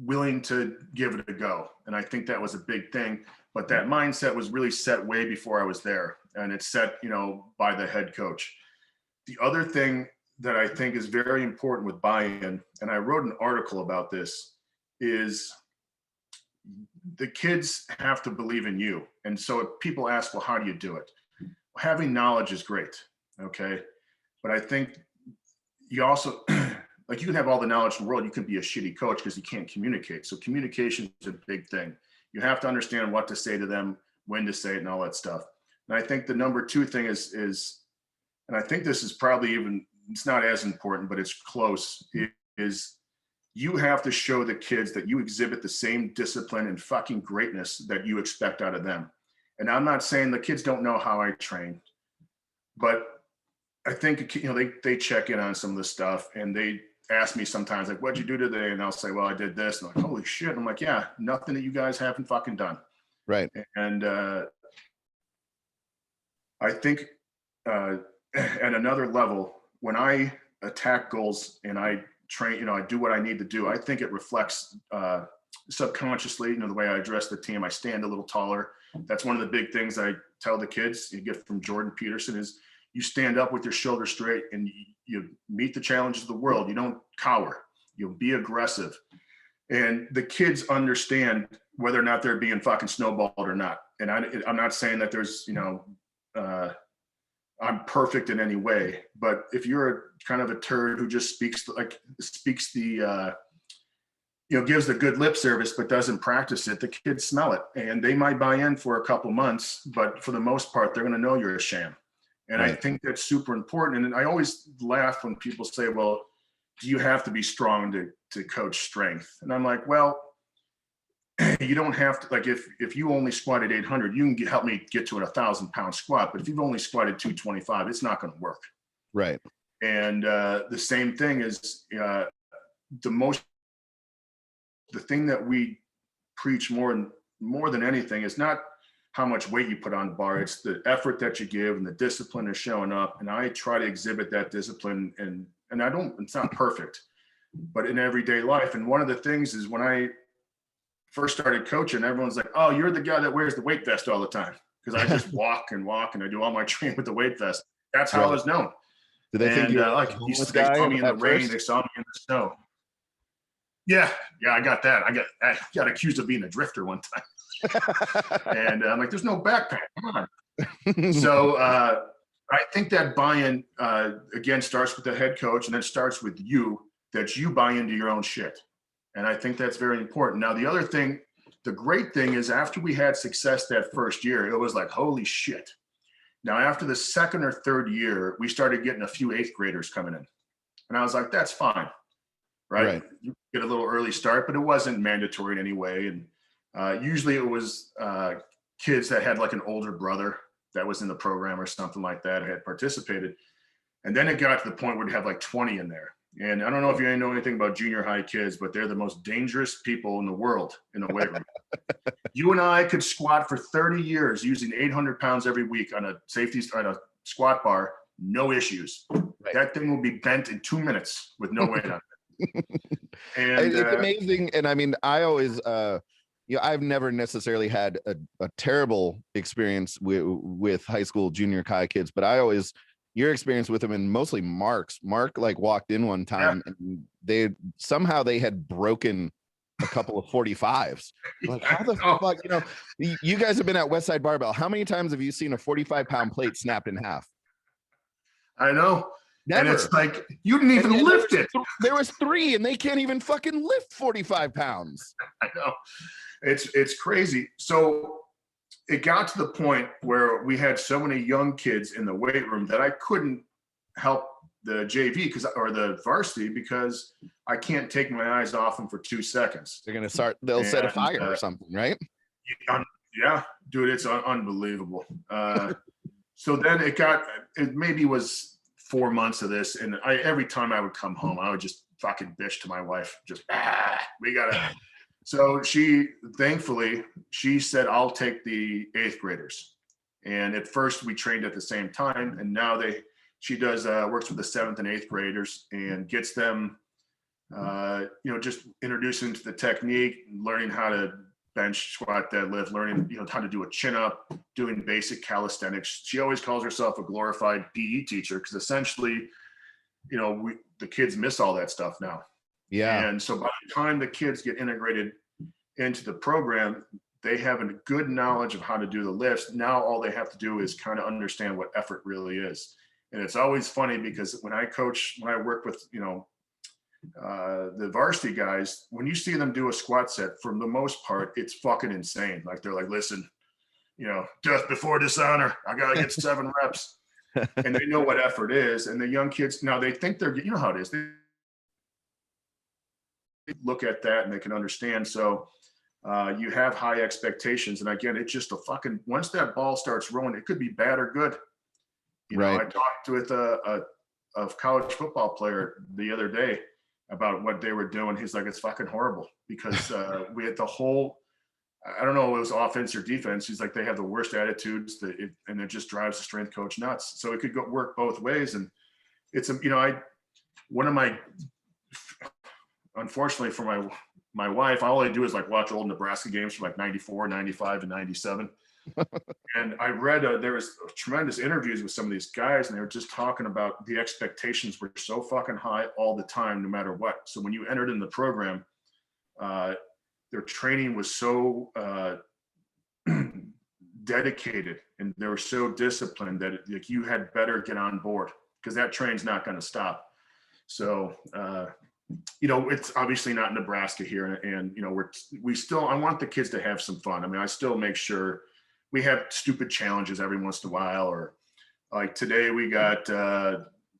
willing to give it a go. And I think that was a big thing. But that mindset was really set way before I was there. And it's set, by the head coach. The other thing that I think is very important with buy-in, and I wrote an article about this, is the kids have to believe in you. And so if people ask, well, how do you do it? Having knowledge is great. Okay. But I think you also, you can have all the knowledge in the world. You can be a shitty coach because you can't communicate. So communication is a big thing. You have to understand what to say to them, when to say it, and all that stuff. And I think the number two thing is, and I think this is probably it's not as important, but it's close, is you have to show the kids that you exhibit the same discipline and fucking greatness that you expect out of them. And I'm not saying the kids don't know how I train, but I think, they check in on some of the stuff and they ask me sometimes, what'd you do today? And I'll say, well, I did this. And I'm like, holy shit. I'm like, yeah, nothing that you guys haven't fucking done. Right. And I think at another level, when I attack goals and I train, I do what I need to do, I think it reflects subconsciously, the way I address the team. I stand a little taller. That's one of the big things I tell the kids you get from Jordan Peterson is you stand up with your shoulders straight and you meet the challenges of the world. You don't cower. You'll be aggressive. And the kids understand whether or not they're being fucking snowballed or not. And I'm not saying that there's, I'm perfect in any way, but if you're a kind of a turd who just speaks the, gives the good lip service, but doesn't practice it, the kids smell it and they might buy in for a couple months, but for the most part, they're going to know you're a sham. And right. I think that's super important. And I always laugh when people say, well, do you have to be strong to coach strength? And I'm like, well, you don't have to, if you only squatted 800, you can help me get to a 1,000-pound squat. But if you've only squatted 225, it's not going to work. Right. And the same thing is the thing that we preach more than anything is not how much weight you put on the bar. It's the effort that you give and the discipline of showing up. And I try to exhibit that discipline and it's not perfect, but in everyday life. And one of the things is when I first started coaching, everyone's like, oh, you're the guy that wears the weight vest all the time. Because I just walk and I do all my training with the weight vest. That's how I was known. Do they think you're like they saw me in the rain, they saw me in the snow. Yeah, I got that. I got accused of being a drifter one time. And I'm like, there's no backpack. Come on. So I think that buy-in, again, starts with the head coach and then starts with you, that you buy into your own shit. And I think that's very important. Now, the other thing, the great thing is after we had success that first year, it was like, holy shit. Now, after the second or third year, we started getting a few 8th graders coming in. And I was like, that's fine. Right? You get a little early start, but it wasn't mandatory in any way. And usually it was kids that had an older brother that was in the program or something like that, had participated. And then it got to the point where we have 20 in there. And I don't know if you know anything about junior high kids, but they're the most dangerous people in the world in the weight room. You and I could squat for 30 years using 800 pounds every week on a squat bar, no issues. Right. That thing will be bent in 2 minutes with no weight on it. And it's amazing. And I mean, I always, I've never necessarily had a terrible experience with high school, junior high kids, but your experience with them and mostly Mark walked in one time and they had broken a couple of 45s. Like, how the fuck, you guys have been at Westside Barbell. How many times have you seen a 45-pound plate snapped in half? I know. Never. And it's like, you didn't even lift it. There was 3 and they can't even fucking lift 45 pounds. I know. It's crazy. So it got to the point where we had so many young kids in the weight room that I couldn't help the JV or the varsity because I can't take my eyes off them for 2 seconds. They'll set a fire or something, right? Yeah, dude, it's unbelievable. So then it maybe was 4 months of this. And every time I would come home, I would just fucking bitch to my wife, we gotta. So thankfully, she said, I'll take the 8th graders. And at first we trained at the same time. And now she does works with the 7th and 8th graders and gets them, just introducing to the technique, learning how to bench, squat, deadlift, learning, how to do a chin up, doing basic calisthenics. She always calls herself a glorified PE teacher because essentially, the kids miss all that stuff now. Yeah. And so by the time the kids get integrated into the program, they have a good knowledge of how to do the lifts. Now all they have to do is kind of understand what effort really is. And it's always funny because when I work with, the varsity guys, when you see them do a squat set, for the most part, it's fucking insane. Like they're like, listen, death before dishonor. I got to get 7 reps. And they know what effort is. And the young kids, now they think how it is. They look at that and they can understand. So you have high expectations. And again, it's just once that ball starts rolling, it could be bad or good. Right. I talked with a college football player the other day about what they were doing. He's like, it's fucking horrible because we had the whole, I don't know if it was offense or defense. He's like, they have the worst attitudes and it just drives the strength coach nuts. So it could work both ways. And it's, unfortunately for my wife, all I do is like watch old Nebraska games from like 94, 95 and 97. And I read there was tremendous interviews with some of these guys, and they were just talking about the expectations were so fucking high all the time, no matter what. So when you entered in the program, their training was so dedicated, and they were so disciplined that you had better get on board because that train's not going to stop. So it's obviously not Nebraska here, and I want the kids to have some fun. I mean, I still make sure we have stupid challenges every once in a while, or like today we got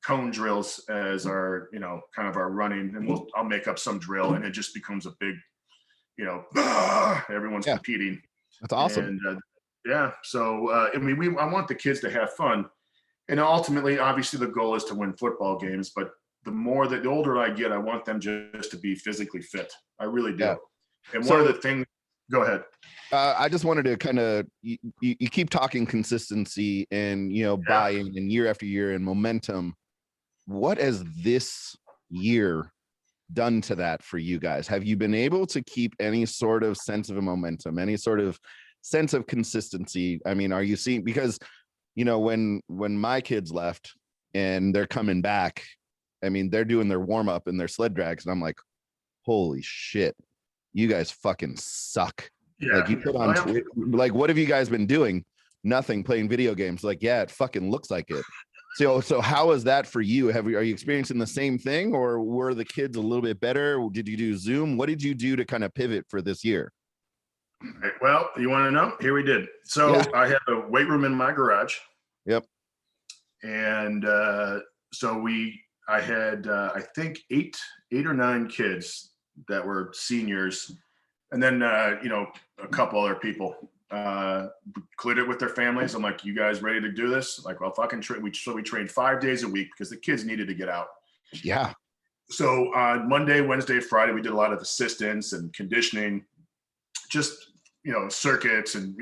cone drills as our, kind of our running, and I'll make up some drill and it just becomes a big, everyone's competing. That's awesome. And so, I want the kids to have fun, and ultimately, obviously the goal is to win football games, but the older I get, I want them just to be physically fit. I really do. Yeah. And one of the things, go ahead. I just wanted to kind of, you keep talking consistency and, buy-in and year after year and momentum. What has this year done to that for you guys? Have you been able to keep any sort of sense of a momentum, any sort of sense of consistency? I mean, are you seeing, because, when my kids left and they're coming back, I mean, they're doing their warm up and their sled drags, and I'm like, holy shit, you guys fucking suck. Yeah. Like you put on Twitter, like, what have you guys been doing? Nothing, playing video games. Like, yeah, it fucking looks like it. So how is that for you? Are you experiencing the same thing, or were the kids a little bit better? Did you do Zoom? What did you do to kind of pivot for this year? Well, you want to know? Here we did. So I have a weight room in my garage. Yep. And I had, I think 8 or 9 kids that were seniors. And then, a couple other people cleared it with their families. I'm like, you guys ready to do this? Like, well, fucking we trained 5 days a week because the kids needed to get out. Yeah. So Monday, Wednesday, Friday, we did a lot of assistance and conditioning, just, circuits and,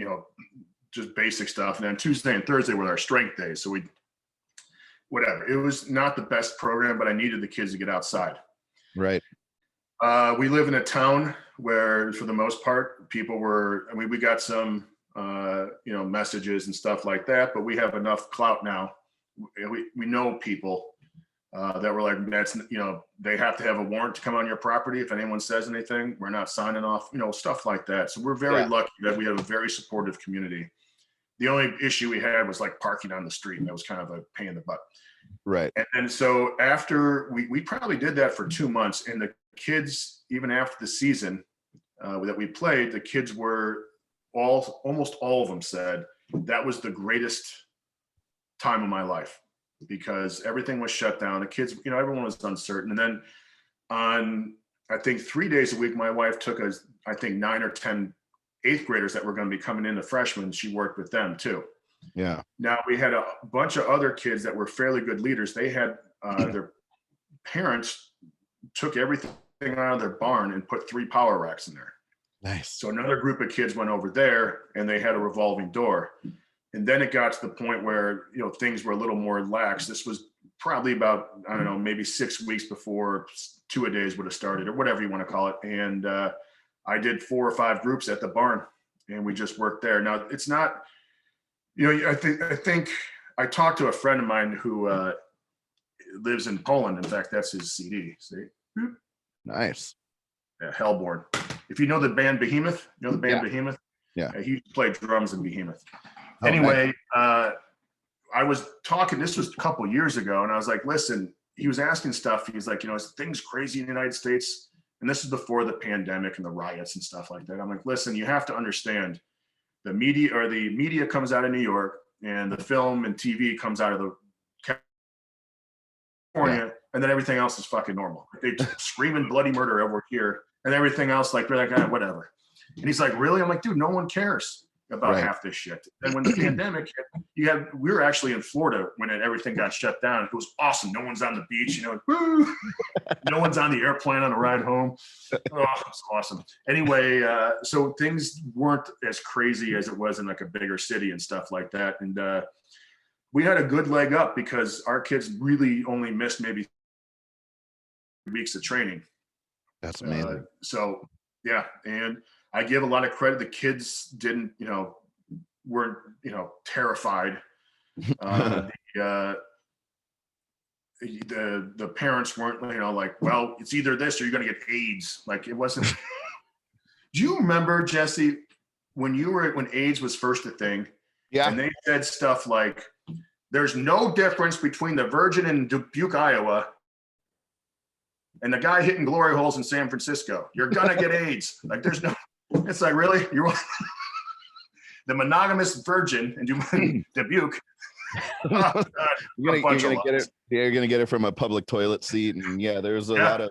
just basic stuff. And then Tuesday and Thursday were our strength days. So whatever. It was not the best program, but I needed the kids to get outside. Right. We live in a town where, for the most part, people we got some, messages and stuff like that, but we have enough clout now. We know people that were like, that's, they have to have a warrant to come on your property. If anyone says anything, we're not signing off, stuff like that. So we're very lucky that we have a very supportive community. The only issue we had was like parking on the street, and that was kind of a pain in the butt. Right. And so after we probably did that for 2 months, and the kids, even after the season that we played, the kids were almost all of them said that was the greatest time of my life, because everything was shut down. The kids, everyone was uncertain. And then on, I think 3 days a week, my wife took us, I think 9 or 10 eighth graders that were going to be coming in, the freshmen. She worked with them too. Yeah. Now we had a bunch of other kids that were fairly good leaders. They had their parents took everything out of their barn and put 3 power racks in there. Nice. So another group of kids went over there, and they had a revolving door. And then it got to the point where, things were a little more lax. This was probably about, I don't know, maybe 6 weeks before 2-a-days would have started, or whatever you want to call it. And I did 4 or 5 groups at the barn, and we just worked there. Now it's not, I think I talked to a friend of mine who lives in Poland. In fact, that's his CD. See? Nice. Yeah, Hellborn. If you know the band Behemoth, Behemoth? Yeah. He played drums in Behemoth. Oh, anyway, nice. I was talking, this was a couple years ago, and I was like, listen, he was asking stuff. He's like, is things crazy in the United States? And this is before the pandemic and the riots and stuff like that. I'm like, listen, you have to understand, the media comes out of New York, and the film and TV comes out of the California, and then everything else is fucking normal. They screaming bloody murder over here, and everything else, like, they're like, whatever. And he's like, really? I'm like, dude, no one cares about half this shit. And when the pandemic hit, we were actually in Florida when everything got shut down. It was awesome. No one's on the beach, woo! No one's on the airplane on the ride home. Oh, it's awesome. Anyway, so things weren't as crazy as it was in like a bigger city and stuff like that. And we had a good leg up because our kids really only missed maybe 3 weeks of training. That's amazing. So yeah, and I give a lot of credit. The kids didn't, weren't, terrified. The parents weren't, like, well, it's either this or you're going to get AIDS. Like, it wasn't. Do you remember, Jesse, when AIDS was first a thing? Yeah. And they said stuff like, there's no difference between the Virgin in Dubuque, Iowa, and the guy hitting glory holes in San Francisco. You're going to get AIDS. Like, there's no. It's like, really? You're the monogamous virgin in Dubuque. Oh, you're gonna get it. You're gonna get it from a public toilet seat, and there's a lot of.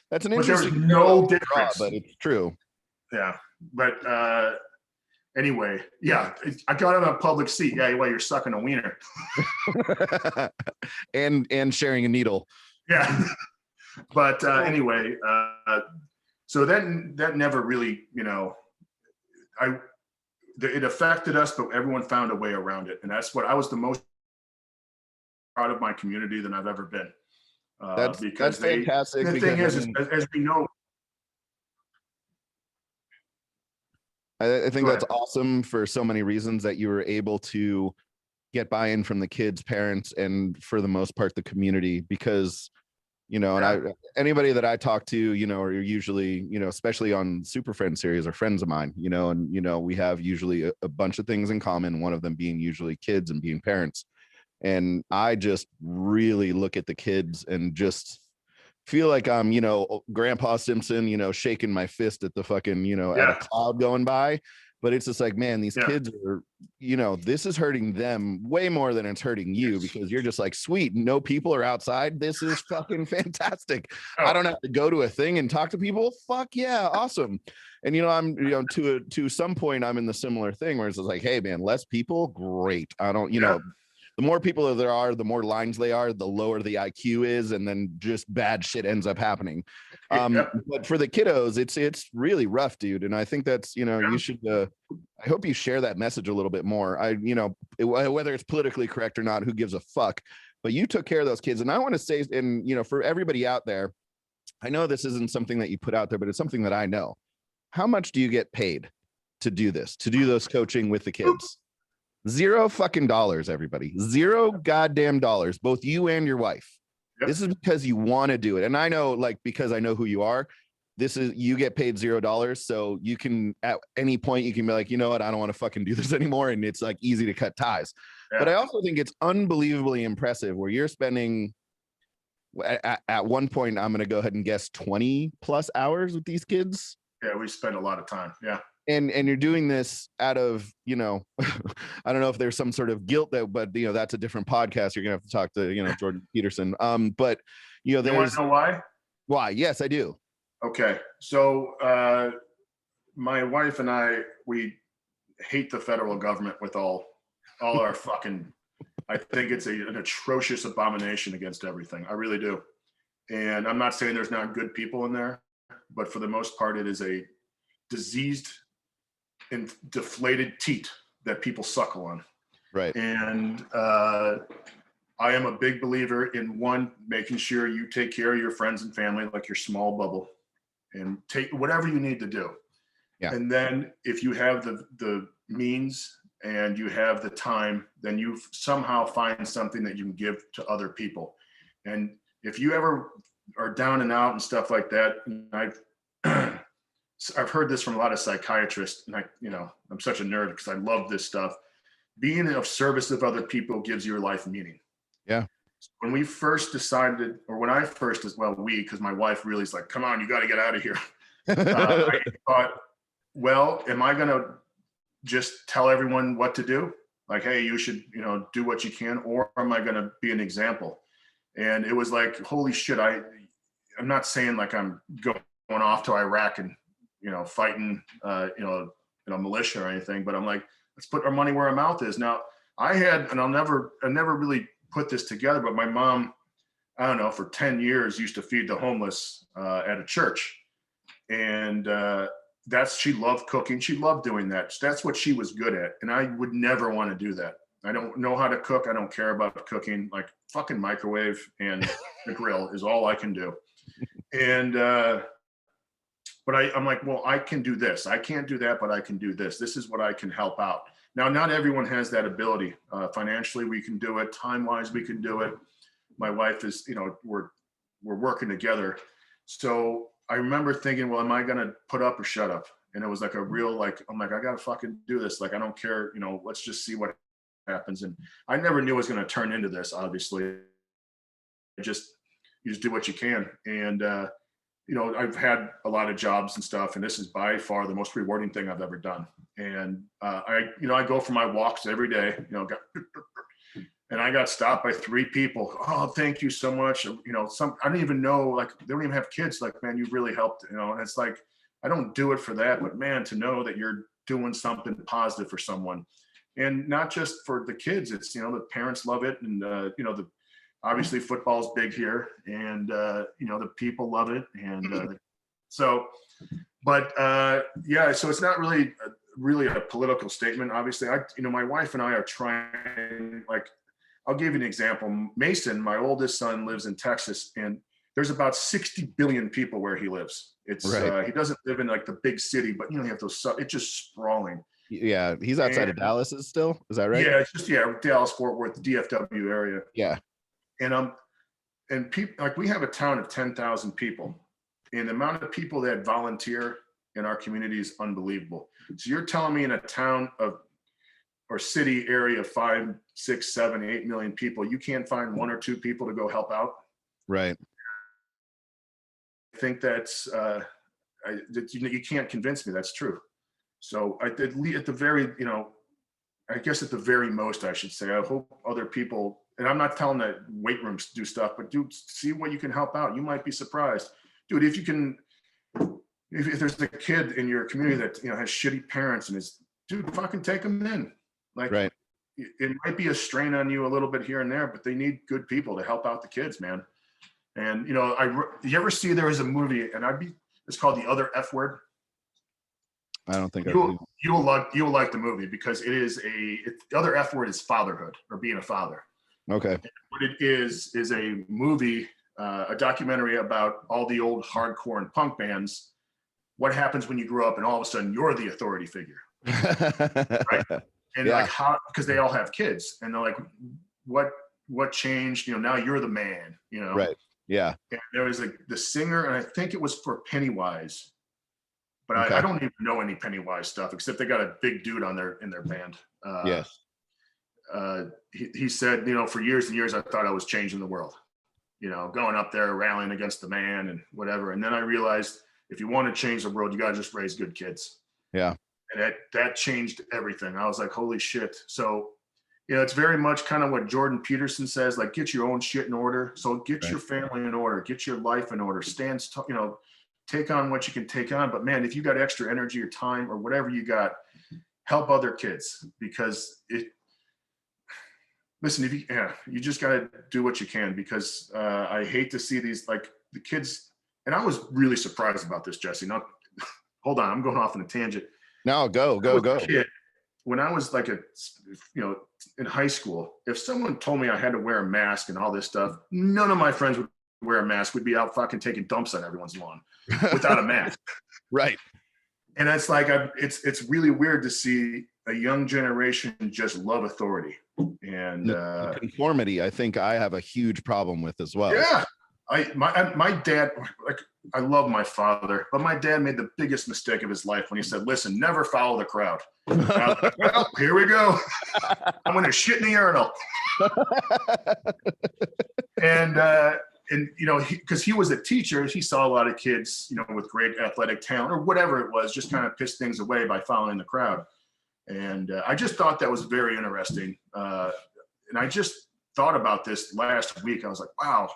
That's an interesting. There's no difference, but it's true. Yeah, but anyway, I got on a public seat. Yeah, while you're sucking a wiener, and sharing a needle. Yeah, but anyway. So that never really, it affected us, but everyone found a way around it. And that's what I was the most proud of my community than I've ever been. That's fantastic. The thing is, as we know. I think that's awesome for so many reasons, that you were able to get buy-in from the kids, parents, and for the most part, the community, because and anybody that I talk to, are usually, especially on Super Friends series, are friends of mine, and, we have usually a bunch of things in common, one of them being usually kids and being parents. And I just really look at the kids and just feel like I'm, Grandpa Simpson, shaking my fist at the fucking, at a cloud going by. But it's just like, man, these kids are, this is hurting them way more than it's hurting you, because you're just like, sweet, no people are outside. This is fucking fantastic. I don't have to go to a thing and talk to people. Fuck yeah, awesome. And I'm, to some point, I'm in the similar thing where it's just like, hey man, less people, great. I don't, the more people there are, the more lines they are, the lower the IQ is, and then just bad shit ends up happening. But for the kiddos, it's really rough, dude. And I think that's, you should, I hope you share that message a little bit more. Whether it's politically correct or not, who gives a fuck, but you took care of those kids. And I want to say, and, for everybody out there, I know this isn't something that you put out there, but it's something that I know. How much do you get paid to do this, to do those coaching with the kids? $0 fucking dollars, everybody. $0 goddamn dollars, both you and your wife. Yep. This is because you want to do it. And I know, like, because I know who you are, you get paid $0. So you can, at any point, you can be like, you know what, I don't want to fucking do this anymore. And it's like easy to cut ties. Yeah. But I also think it's unbelievably impressive where you're spending at one point, I'm going to go ahead and guess 20 plus hours with these kids. Yeah, we spend a lot of time. Yeah. And you're doing this out of, I don't know if there's some sort of guilt but that's a different podcast. You're gonna have to talk to, Jordan Peterson. But you want to know why? Why? Yes, I do. Okay. So my wife and we hate the federal government with all our fucking, I think it's an atrocious abomination against everything. I really do. And I'm not saying there's not good people in there, but for the most part, it is a diseased and deflated teat that people suckle on. Right. And I am a big believer in making sure you take care of your friends and family like your small bubble, and take whatever you need to do. Yeah. And then if you have the means and you have the time, then you somehow find something that you can give to other people. And if you ever are down and out and stuff like that, and I've heard this from a lot of psychiatrists, and I'm such a nerd because I love this stuff. Being of service of other people gives your life meaning. Yeah. When we first decided, or when I first, because my wife really is like, come on, you got to get out of here. I thought, well, am I going to just tell everyone what to do? Like, hey, you should, do what you can, or am I going to be an example? And it was like, holy shit. I'm not saying like I'm going off to Iraq and, fighting, militia or anything, but I'm like, let's put our money where our mouth is. Now I never really put this together, but my mom, I don't know, for 10 years used to feed the homeless at a church. And she loved cooking. She loved doing that. That's what she was good at. And I would never want to do that. I don't know how to cook. I don't care about cooking. Like, fucking microwave and the grill is all I can do. And, but I'm like, well, I can do this. I can't do that, but I can do this. This is what I can help out. Now, not everyone has that ability. Financially, we can do it. Time-wise, we can do it. My wife is, we're working together. So I remember thinking, well, am I going to put up or shut up? And it was like a real, I'm like, I got to fucking do this. Like, I don't care, let's just see what happens. And I never knew it was going to turn into this, obviously. You just do what you can. And, I've had a lot of jobs and stuff, and this is by far the most rewarding thing I've ever done. And I go for my walks every day, and I got stopped by 3 people. Oh, thank you so much. I don't even know, like, they don't even have kids. Like, man, you really helped, and it's like, I don't do it for that, but man, to know that you're doing something positive for someone, and not just for the kids, it's, the parents love it. And, obviously football's big here, and the people love it. And so it's not really a political statement. Obviously, my wife and I are trying, like, I'll give you an example. Mason, my oldest son, lives in Texas, and there's about 60 billion people where he lives. It's right. He doesn't live in like the big city, but you have those, it's just sprawling. Yeah, he's outside of Dallas still. Is that right? Yeah, it's just Dallas, Fort Worth, DFW area. Yeah. And people, like, we have a town of 10,000 people, and the amount of people that volunteer in our community is unbelievable. So you're telling me in a town or city area of 5, 6, 7, 8 million people, you can't find 1 or 2 people to go help out? Right. I think that's you can't convince me that's true. So at the very, I guess at the very most, I should say, I hope other people, and I'm not telling that weight rooms do stuff, but dude, see what you can help out. You might be surprised. Dude, if there's a kid in your community that, has shitty parents and fucking take them in. Like, right. It might be a strain on you a little bit here and there, but they need good people to help out the kids, man. And, you ever see, there was a movie, and it's called The Other F Word. I don't think you'll like the movie, because the other F word is fatherhood, or being a father. Okay. And what it is a movie, a documentary about all the old hardcore and punk bands. What happens when you grow up and all of a sudden you're the authority figure, right? And like, how, because they all have kids, and they're like, what what changed? Now you're the man, Right. Yeah. And there was the singer, and I think it was for Pennywise, but Okay. I don't even know any Pennywise stuff except they got a big dude in their band. Yes. He said, for years and years, I thought I was changing the world, going up there, rallying against the man and whatever. And then I realized if you want to change the world, you got to just raise good kids. Yeah. And that changed everything. I was like, holy shit. So, it's very much kind of what Jordan Peterson says, like, get your own shit in order. So get your family in order, get your life in order, take on what you can take on. But man, if you got extra energy or time or whatever you got, help other kids, because listen, you just got to do what you can, because I hate to see these, like, the kids. And I was really surprised about this, Jesse. Now, hold on, I'm going off on a tangent. No, go. When I was like in high school, if someone told me I had to wear a mask and all this stuff, none of my friends would wear a mask. We'd be out fucking taking dumps on everyone's lawn without a mask. Right. And it's like, it's really weird to see a young generation just love authority and conformity. I think I have a huge problem with as well. Yeah. My dad, like, I love my father, but my dad made the biggest mistake of his life when he said, listen, never follow the crowd. Well, here we go. I'm going to shit in the urinal. And because he was a teacher, he saw a lot of kids, with great athletic talent or whatever it was, just kind of piss things away by following the crowd. And I just thought that was very interesting. And I just thought about this last week. I was like, wow.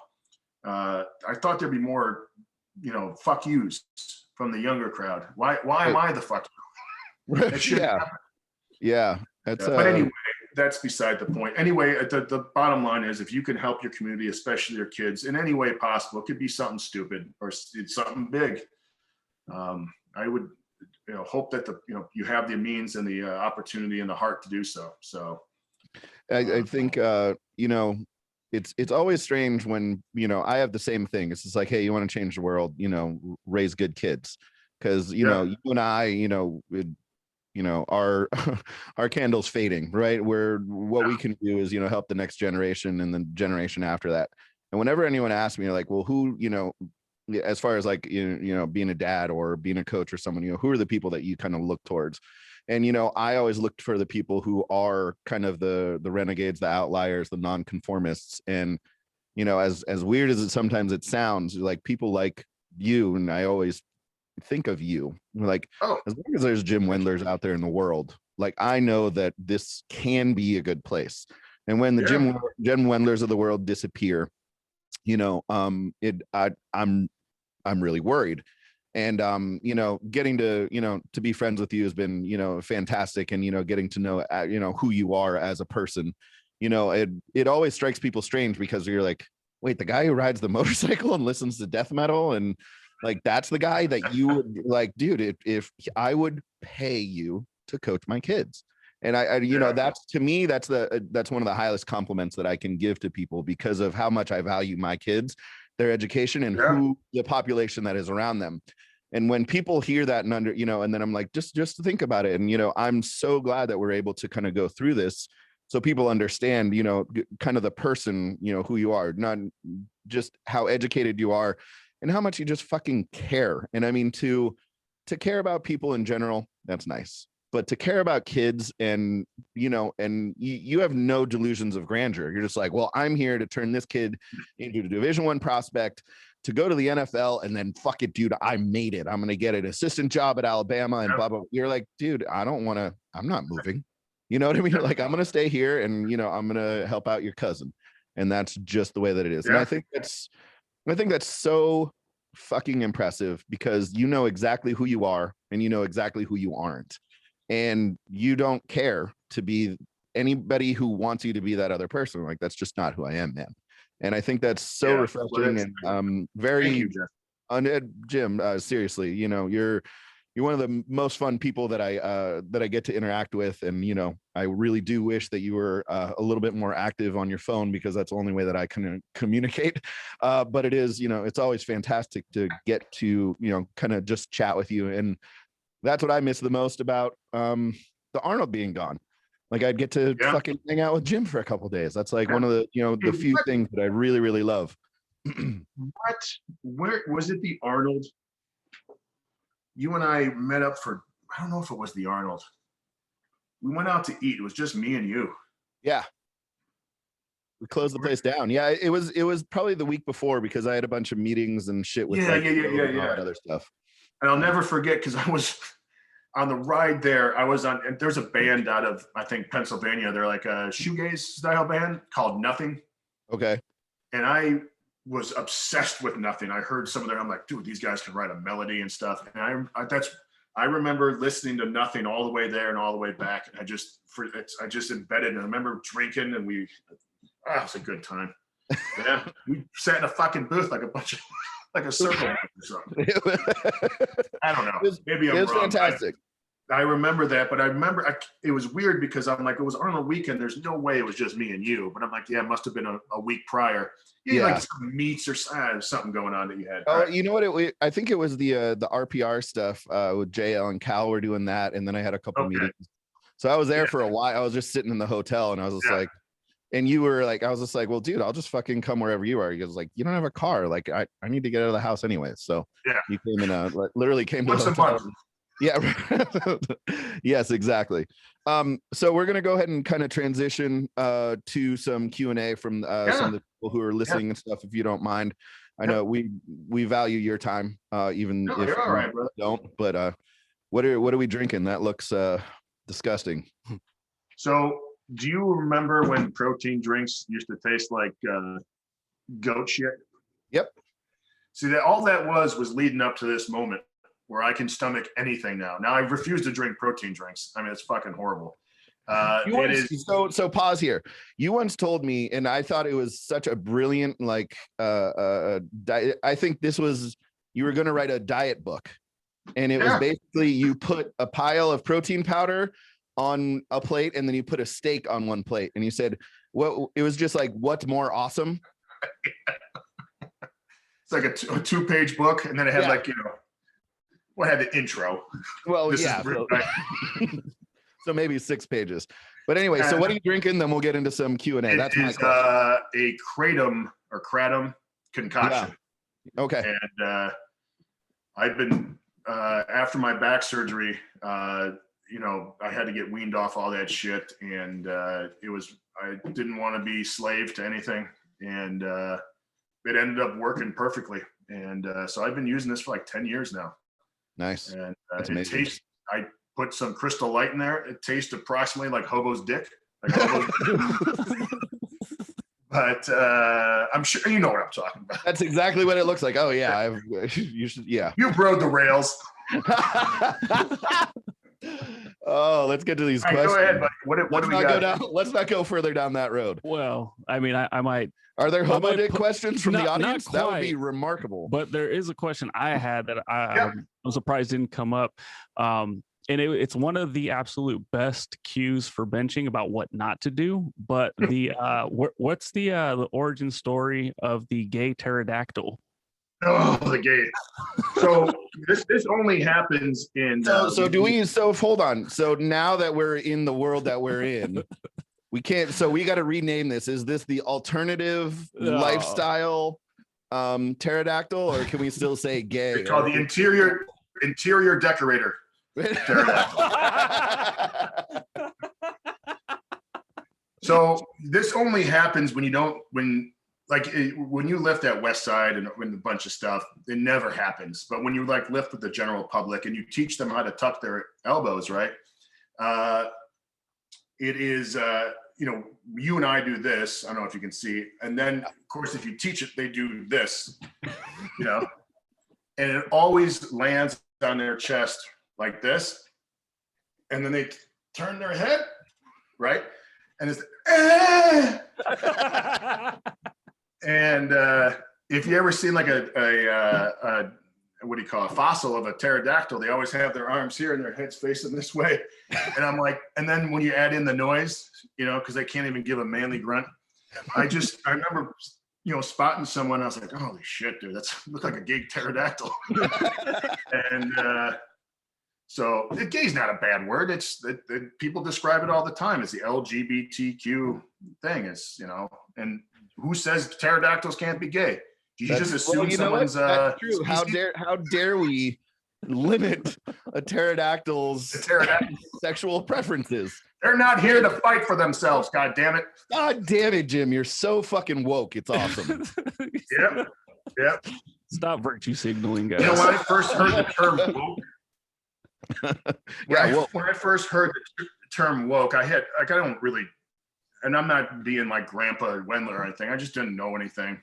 I thought there'd be more, fuck yous from the younger crowd. Why am I the fuck you? Yeah. But anyway, that's beside the point. Anyway, the bottom line is, if you can help your community, especially your kids, in any way possible, it could be something stupid or it's something big. I would, hope that you have the means and the opportunity and the heart to do so. So I think, it's always strange when, I have the same thing. It's just like, hey, you want to change the world, raise good kids. Cause you and I, our candle's fading, right? What we can do is, help the next generation and the generation after that. And whenever anyone asks me, like, well, who, as far as like, being a dad or being a coach or someone, who are the people that you kind of look towards? And, I always looked for the people who are kind of the renegades, the outliers, the nonconformists. And, as weird as sometimes it sounds, like people like you, and I always think of you, like, as long as there's Jim Wendlers out there in the world, like, I know that this can be a good place. And when the Jim Wendlers of the world disappear, I'm really worried. And getting to be friends with you has been fantastic, and getting to know who you are as a person. It always strikes people strange, because you're like, wait, the guy who rides the motorcycle and listens to death metal, and like, that's the guy that you would like, dude, if I would pay you to coach my kids. And that's, to me, that's one of the highest compliments that I can give to people, because of how much I value my kids, their education, and who the population that is around them. And when people hear that and and then I'm like, just think about it. And, I'm so glad that we're able to kind of go through this, so people understand, kind of the person, who you are, not just how educated you are and how much you just fucking care. And I mean, to care about people in general, that's nice. But to care about kids, and you have no delusions of grandeur. You're just like, well, I'm here to turn this kid into a Division I prospect, to go to the NFL, and then fuck it, dude, I made it. I'm going to get an assistant job at Alabama and blah, blah. You're like, dude, I'm not moving. You know what I mean? Like, I'm going to stay here, and, I'm going to help out your cousin. And that's just the way that it is. Yeah. And I think that's so fucking impressive, because you know exactly who you are, and you know exactly who you aren't. And you don't care to be anybody who wants you to be that other person. Like, that's just not who I am, man. And I think that's so refreshing, and very, Jim, seriously, you're one of the most fun people that I get to interact with. And, I really do wish that you were a little bit more active on your phone, because that's the only way that I can communicate. But it is, it's always fantastic to get to, kind of just chat with you. And that's what I miss the most about the Arnold being gone. Like I'd get to fucking hang out with Jim for a couple days. That's like one of the, the few things that I really, really love. Where was it? The Arnold? You and I met up for, I don't know if it was the Arnold. We went out to eat. It was just me and you. Yeah. We closed the place down. Yeah, it was probably the week before because I had a bunch of meetings and shit with and other stuff. And I'll never forget because I was on the ride there. I was on, and there's a band out of, I think, Pennsylvania. They're like a shoegaze style band called Nothing. Okay. And I was obsessed with Nothing. I heard some of their, I'm like, dude, these guys can write a melody and stuff. And I remember listening to Nothing all the way there and all the way back. And I just embedded. And I remember drinking, and it was a good time. Yeah, we sat in a fucking booth like a bunch of, like a circle or something. I don't know. Maybe I'm wrong. It was fantastic. I remember that, but I remember it was weird because I'm like, it was on a weekend. There's no way it was just me and you. But I'm like, yeah, it must have been a week prior. Like some meets or something going on that you had. Oh, you know what? I think it was the RPR stuff with JL and Cal were doing that, and then I had a couple meetings. So I was there for a while. I was just sitting in the hotel, and I was just like, and you were like, I was just like, well, dude, I'll just fucking come wherever you are. He goes like, you don't have a car. Like I need to get out of the house anyway. So you came in, literally came to the hotel. Yeah. Yes, exactly. So we're gonna go ahead and kind of transition to some Q&A from some of the people who are listening and stuff, if you don't mind. I know we value your time, even if you're all right, you don't. But what are we drinking? That looks disgusting. So, do you remember when protein drinks used to taste like goat shit? Yep. See, that all that was leading up to this moment where I can stomach anything now. Now I refuse to drink protein drinks. I mean, it's fucking horrible. So pause here. You once told me, and I thought it was such a brilliant, like, diet. I think you were going to write a diet book, and it was basically you put a pile of protein powder on a plate, and then you put a steak on one plate, and you said, well, it was just like, what's more awesome? It's like a 2-page book, and then it had like, what had the intro? Well, so maybe 6 pages. But anyway, so what are you drinking? Then we'll get into some Q&A. That's my question. A kratom concoction. Yeah. Okay. And I've been after my back surgery. I had to get weaned off all that shit, and I didn't want to be slave to anything, and it ended up working perfectly. And so I've been using this for like 10 years now. Nice. And it tastes. I put some Crystal Light in there. It tastes approximately like hobo's dick. But I'm sure you know what I'm talking about. That's exactly what it looks like. Oh yeah, you should. Yeah. You rode the rails. Oh, let's get to these questions. Go ahead, buddy. What do we got? Let's not go further down that road. Well, I mean, I might. Are there hobo dick questions from the audience? That would be remarkable. But there is a question I had that I'm surprised didn't come up. And it's one of the absolute best cues for benching about what not to do. But what's the origin story of the gay pterodactyl? Oh, the gay. So this only happens in. So hold on. So now that we're in the world that we're in, we can't. So we got to rename this. Is this the alternative lifestyle pterodactyl, or can we still say gay? It's called the interior decorator. So this only happens when you lift at West Side and a bunch of stuff, it never happens. But when you like lift with the general public and you teach them how to tuck their elbows, right? It is, you and I do this. I don't know if you can see. And then, of course, if you teach it, they do this, and it always lands on their chest like this. And then they turn their head, right? And it's, And if you ever seen like a what do you call it, fossil of a pterodactyl, they always have their arms here and their heads facing this way. And I'm like, and then when you add in the noise, because they can't even give a manly grunt. I remember, spotting someone. I was like, holy shit, dude, that's look like a gay pterodactyl. And So gay's not a bad word. It's people describe it all the time as the LGBTQ thing. It's, you know, and who says pterodactyls can't be gay? You just assume someone's that's true. How dare we limit a pterodactyl's sexual preferences? They're not here to fight for themselves. God damn it. God damn it, Jim. You're so fucking woke. It's awesome. Yep. Stop virtue signaling, guys. You know, when I first heard the term woke, when I first heard the term woke, I don't really, and I'm not being like Grandpa Wendler or anything. I just didn't know anything.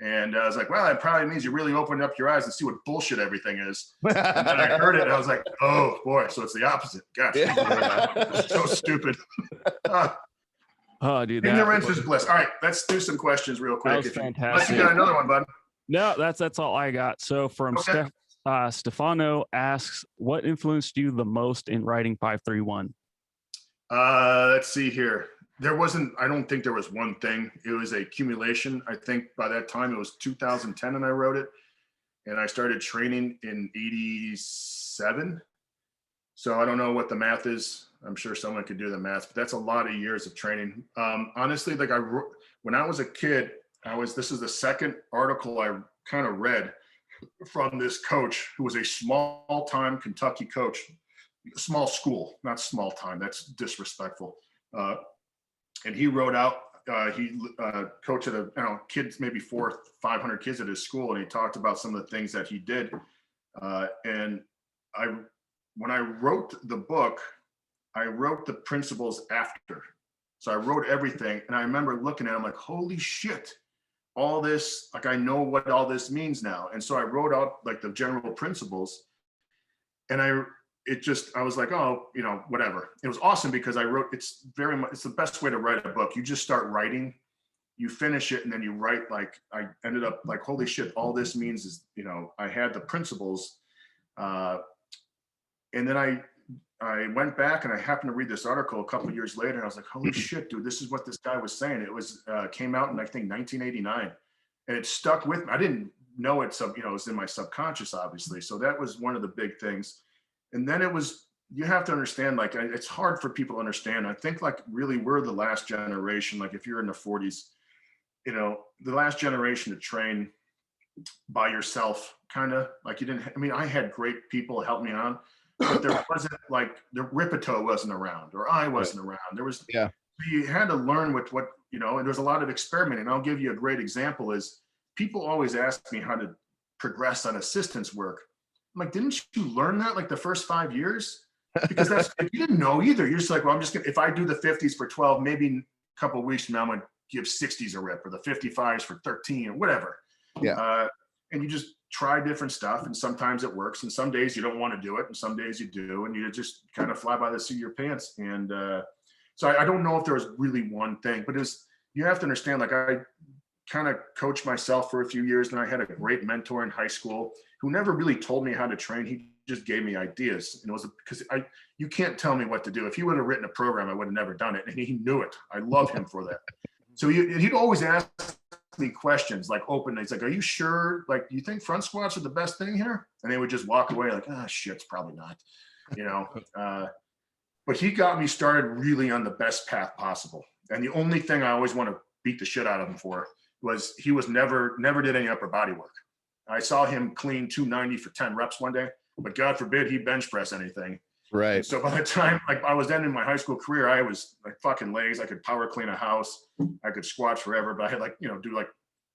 And I was like, well, that probably means you really opened up your eyes and see what bullshit everything is. And then I heard it and I was like, oh boy, so it's the opposite. Gosh, so stupid. Oh, dude, ignorance is bliss. All right, let's do some questions real quick. That was fantastic. Unless you got another one, bud. No, that's all I got. So from Stefano asks, what influenced you the most in writing 531? Let's see here. I don't think there was one thing. It was a accumulation. I think by that time it was 2010 and I wrote it, and I started training in 87. So I don't know what the math is. I'm sure someone could do the math, but that's a lot of years of training. Honestly, like when I was a kid, this is the second article I kind of read from this coach who was a small-time Kentucky coach, small school, not small time. That's disrespectful. And he wrote out, he coached at kids, maybe 400, 500 kids at his school. And he talked about some of the things that he did. And when I wrote the book, I wrote the principles after. So I wrote everything. And I remember looking at it, I'm like, holy shit, all this, like, I know what all this means now. And so I wrote out like the general principles, and I was like, oh, you know, whatever. It was awesome because it's the best way to write a book. You just start writing, you finish it, and then you write. Like, I ended up like, holy shit, all this means is, you know, I had the principles. And then I went back and I happened to read this article a couple of years later, and I was like, holy shit, dude, this is what this guy was saying. It was came out in, I think, 1989, and it stuck with me. I didn't know it, it was in my subconscious, obviously. So that was one of the big things. And then you have to understand, like, it's hard for people to understand. I think, like, really we're the last generation, like if you're in the 40s, you know, the last generation to train by yourself, kind of like I had great people help me on, but there wasn't like the Ripito wasn't around, or I wasn't around. There was, you had to learn with what, you know, and there's a lot of experimenting. I'll give you a great example is people always ask me how to progress on assistance work. I'm like, didn't you learn that like the first 5 years? Because you didn't know either. You're just like, well, I'm just gonna, if I do the 50s for 12, maybe a couple of weeks from now, I'm gonna give 60s a rip, or the 55s for 13 or whatever. Yeah. And you just try different stuff, and sometimes it works, and some days you don't want to do it, and some days you do, and you just kind of fly by the seat of your pants. And so I don't know if there was really one thing, but you have to understand, like, I kind of coached myself for a few years, and I had a great mentor in high school who never really told me how to train. He just gave me ideas, and it was because you can't tell me what to do. If he would have written a program, I would have never done it, and he knew it. I love him for that. So he'd always ask me questions, like, open. He's like, "Are you sure? Like, do you think front squats are the best thing here?" And they would just walk away like, "Ah, shit, it's probably not," you know. But he got me started really on the best path possible. And the only thing I always want to beat the shit out of him for was he was never did any upper body work. I saw him clean 290 for 10 reps one day, but God forbid he bench press anything. Right. And so by the time, like, I was then in my high school career, I was like fucking legs. I could power clean a house. I could squat forever, but I had, like, you know, do like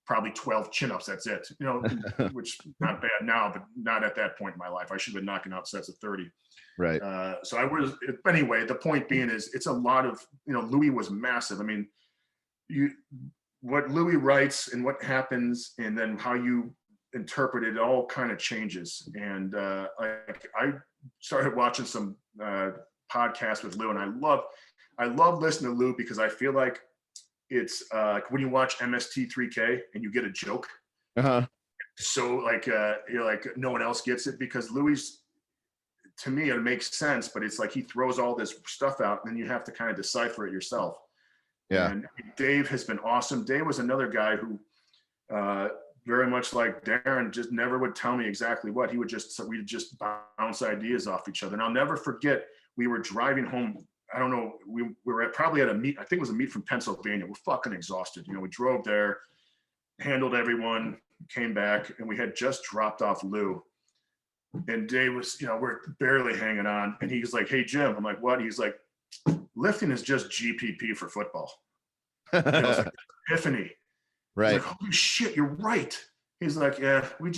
probably 12 chin-ups. That's it, you know, which not bad now, but not at that point in my life. I should have been knocking out sets of 30. Right. So I was, but anyway, the point being is it's a lot of, you know, Louis was massive. I mean, what Louis writes and what happens, and then how you interpret it all kind of changes. And I started watching some podcasts with Lou, and I love listening to Lou because I feel like it's like when you watch MST3K and you get a joke. So like you're like, no one else gets it, because Louis, to me, it makes sense, but it's like he throws all this stuff out and then you have to kind of decipher it yourself. Yeah. And Dave has been awesome. Dave was another guy who very much like Darren, just never would tell me exactly what. We'd just bounce ideas off each other. And I'll never forget, we were driving home. I don't know, we were probably at a meet. I think it was a meet from Pennsylvania. We're fucking exhausted. You know, we drove there, handled everyone, came back, and we had just dropped off Lou. And Dave was, you know, we're barely hanging on. And he's like, hey, Jim. I'm like, what? He's like, lifting is just GPP for football. It was like epiphany. Right. Like, holy shit, you're right. He's like, yeah, we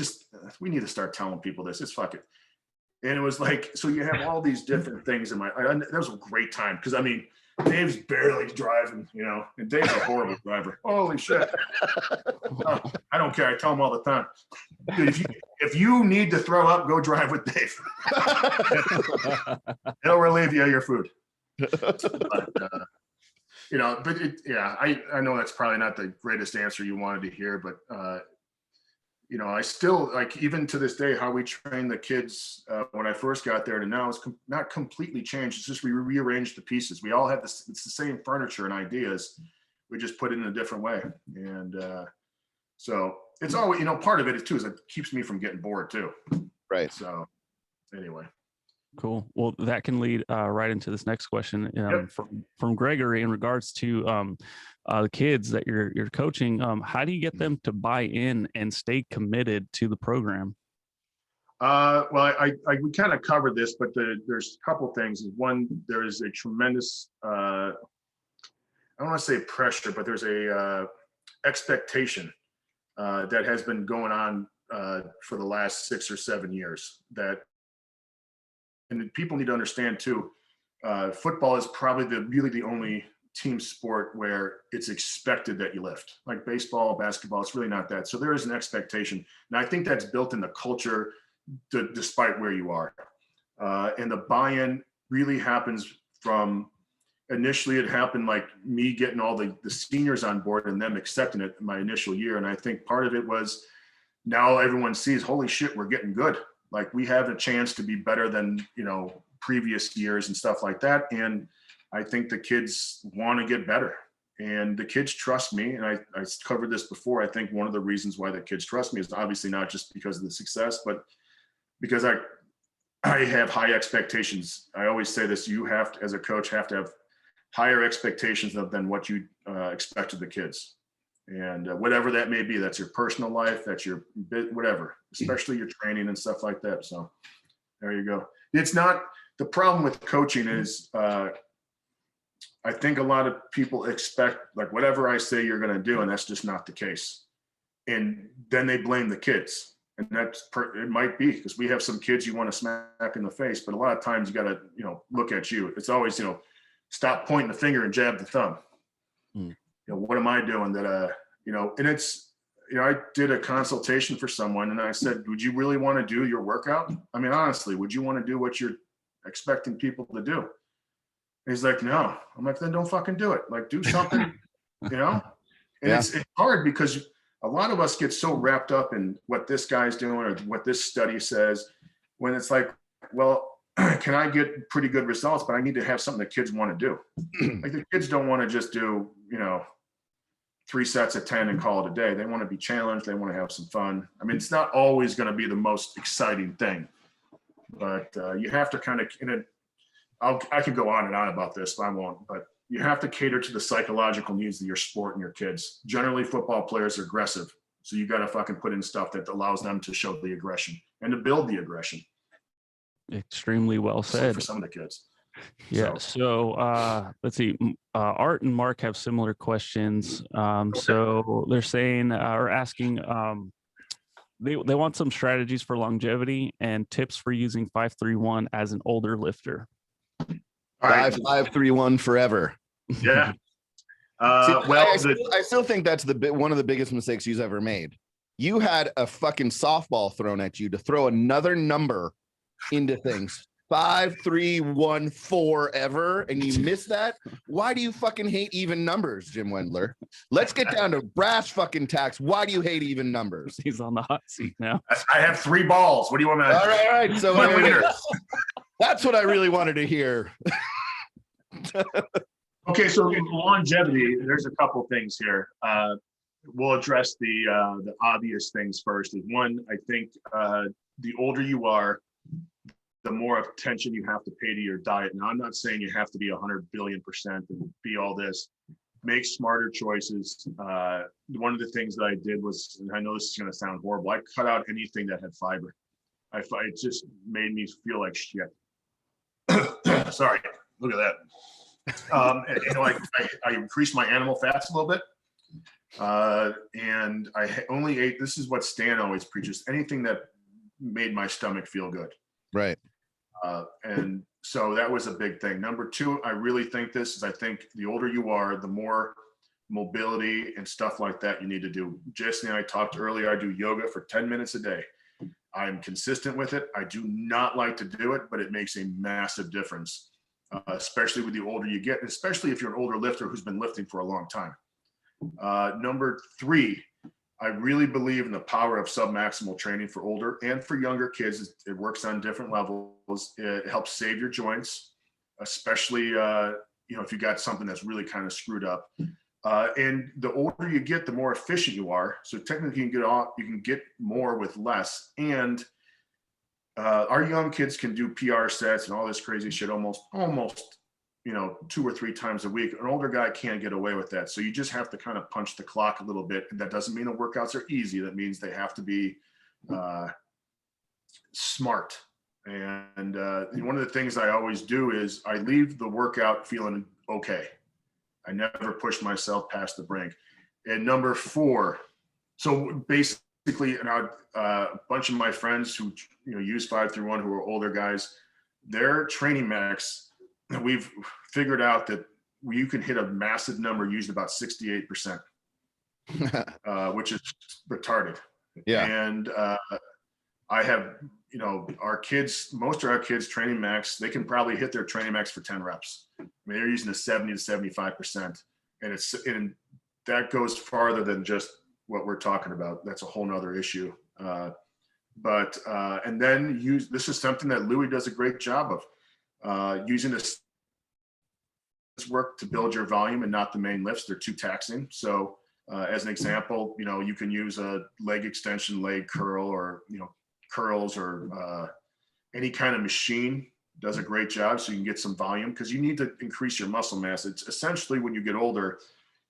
need to start telling people this. It's fuck it. And it was like, so you have all these different things in that was a great time. Cause I mean, Dave's barely driving, you know, and Dave's a horrible driver. Holy shit. I don't care. I tell him all the time. Dude, if you need to throw up, go drive with Dave. He'll relieve you of your food. But, you know, but I know that's probably not the greatest answer you wanted to hear, but you know, I still, like, even to this day, how we train the kids when I first got there to now is not completely changed. It's just we rearranged the pieces. We all have this, it's the same furniture and ideas. We just put it in a different way. And so it's always, you know, part of it too is it keeps me from getting bored too. Right. So anyway. Cool. Well, that can lead right into this next question from Gregory in regards to the kids that you're coaching. How do you get them to buy in and stay committed to the program? Well, we kind of covered this, but there's a couple things. One, there is a tremendous, I don't want to say pressure, but there's a expectation that has been going on for the last 6 or 7 years and people need to understand too, football is probably really the only team sport where it's expected that you lift. Like baseball, basketball, it's really not that. So there is an expectation. And I think that's built in the culture despite where you are. And the buy-in really happens from, initially it happened like me getting all the seniors on board and them accepting it in my initial year. And I think part of it was now everyone sees, holy shit, we're getting good. Like we have a chance to be better than, you know, previous years and stuff like that. And I think the kids want to get better and the kids trust me. And I covered this before. I think one of the reasons why the kids trust me is obviously not just because of the success, but because I have high expectations. I always say this, you have to, as a coach, have to have higher expectations than what you expect of the kids. And whatever that may be, that's your personal life, that's your whatever, especially your training and stuff like that. So there you go. It's not, the problem with coaching is I think a lot of people expect like whatever I say you're going to do, and that's just not the case. And then they blame the kids. And it might be because we have some kids you want to smack in the face, but a lot of times you got to, you know, look at you. It's always, you know, stop pointing the finger and jab the thumb. You know, what am I doing that, you know, and it's, you know, I did a consultation for someone and I said, would you really want to do your workout? I mean, honestly, would you want to do what you're expecting people to do? And he's like, no. I'm like, then don't fucking do it. Like, do something, you know? And it's hard because a lot of us get so wrapped up in what this guy's doing or what this study says, when it's like, well, can I get pretty good results, but I need to have something that kids want to do. Like the kids don't want to just do, you know, 3 sets of 10 and call it a day. They want to be challenged. They want to have some fun. I mean, it's not always going to be the most exciting thing, but you have to kind of, I could go on and on about this, but I won't, but you have to cater to the psychological needs of your sport and your kids. Generally, football players are aggressive. So you got to fucking put in stuff that allows them to show the aggression and to build the aggression. Extremely well said. For some of the kids. Yeah. So let's see. Art and Mark have similar questions. So they're saying or asking, they want some strategies for longevity and tips for using 5-3-1 as an older lifter. 5-5-3-1 forever. Yeah. I still think that's one of the biggest mistakes you've ever made. You had a fucking softball thrown at you to throw another number into things. 5-3-1 forever, and you missed that. Why do you fucking hate even numbers, Jim Wendler? Let's get down to brass fucking tacks. Why do you hate even numbers? He's on the hot seat now. I have 3 balls. What do you want me to? All right. So that's what I really wanted to hear. Okay, so in longevity, there's a couple things here. we'll address the obvious things first. Is one, I think the older you are, the more attention you have to pay to your diet. Now, I'm not saying you have to be 100 billion% and be all this. Make smarter choices. One of the things that I did was, and I know this is going to sound horrible, I cut out anything that had fiber. It just made me feel like shit. Sorry, look at that. I increased my animal fats a little bit. And I only ate, this is what Stan always preaches, anything that made my stomach feel good. Right. And so that was a big thing. Number two, I really think I think the older you are, the more mobility and stuff like that you need to do. Jesse and I talked earlier, I do yoga for 10 minutes a day. I'm consistent with it. I do not like to do it, but it makes a massive difference, especially with the older you get, especially if you're an older lifter who's been lifting for a long time. Number three, I really believe in the power of submaximal training for older and for younger kids. It works on different levels. It helps save your joints, especially if you got something that's really kind of screwed up. And the older you get, the more efficient you are. So technically you can get more with less. And our young kids can do PR sets and all this crazy shit almost 2 or 3 times a week. An older guy can't get away with that. So you just have to kind of punch the clock a little bit. And that doesn't mean the workouts are easy. That means they have to be smart. And one of the things I always do is I leave the workout feeling okay. I never push myself past the brink. And number 4, so basically, a bunch of my friends who use 531 who are older guys, their training max, we've figured out that you can hit a massive number using about 68%, which is retarded. Yeah. And I have, most of our kids training max, they can probably hit their training max for 10 reps. I mean, they're using a 70 to 75%. And that goes farther than just what we're talking about. That's a whole nother issue. And then this is something that Louis does a great job of, using this work to build your volume and not the main lifts. They're too taxing. So as an example, you can use a leg extension, leg curl, or, curls, or any kind of machine does a great job. So you can get some volume, because you need to increase your muscle mass. It's essentially, when you get older,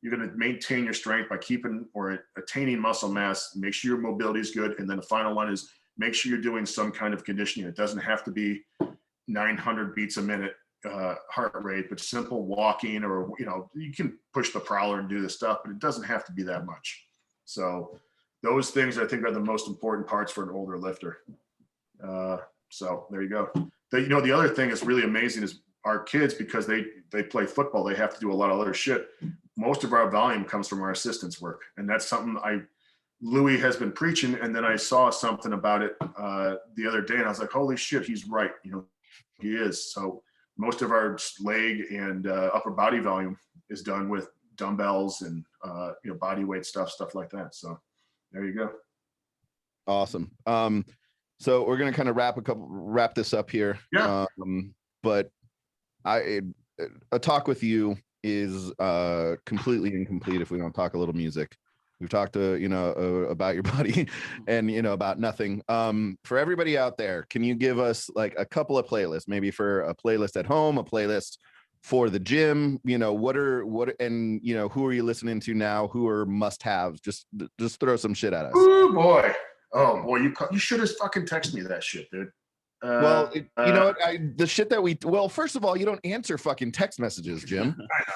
you're going to maintain your strength by keeping or attaining muscle mass, make sure your mobility is good. And then the final one is make sure you're doing some kind of conditioning. It doesn't have to be 900 beats a minute heart rate, but simple walking, or, you can push the prowler and do this stuff, but it doesn't have to be that much. So those things I think are the most important parts for an older lifter. So there you go. The other thing that's really amazing is our kids, because they play football, they have to do a lot of other shit. Most of our volume comes from our assistance work. And that's something Louis has been preaching. And then I saw something about it the other day, and I was like, holy shit, he's right. He is. So most of our leg and upper body volume is done with dumbbells and body weight stuff like that. So there you go. Awesome. So we're gonna kind of wrap this up here. Yeah. But a talk with you is completely incomplete if we don't talk a little music. We've talked about your body and about nothing. For everybody out there, can you give us like a couple of playlists, maybe for a playlist at home, a playlist for the gym? Who are you listening to now? Who are must-haves? Just throw some shit at us. Oh boy, you should have fucking texted me that shit, dude. The shit that first of all, you don't answer fucking text messages, Jim. I know.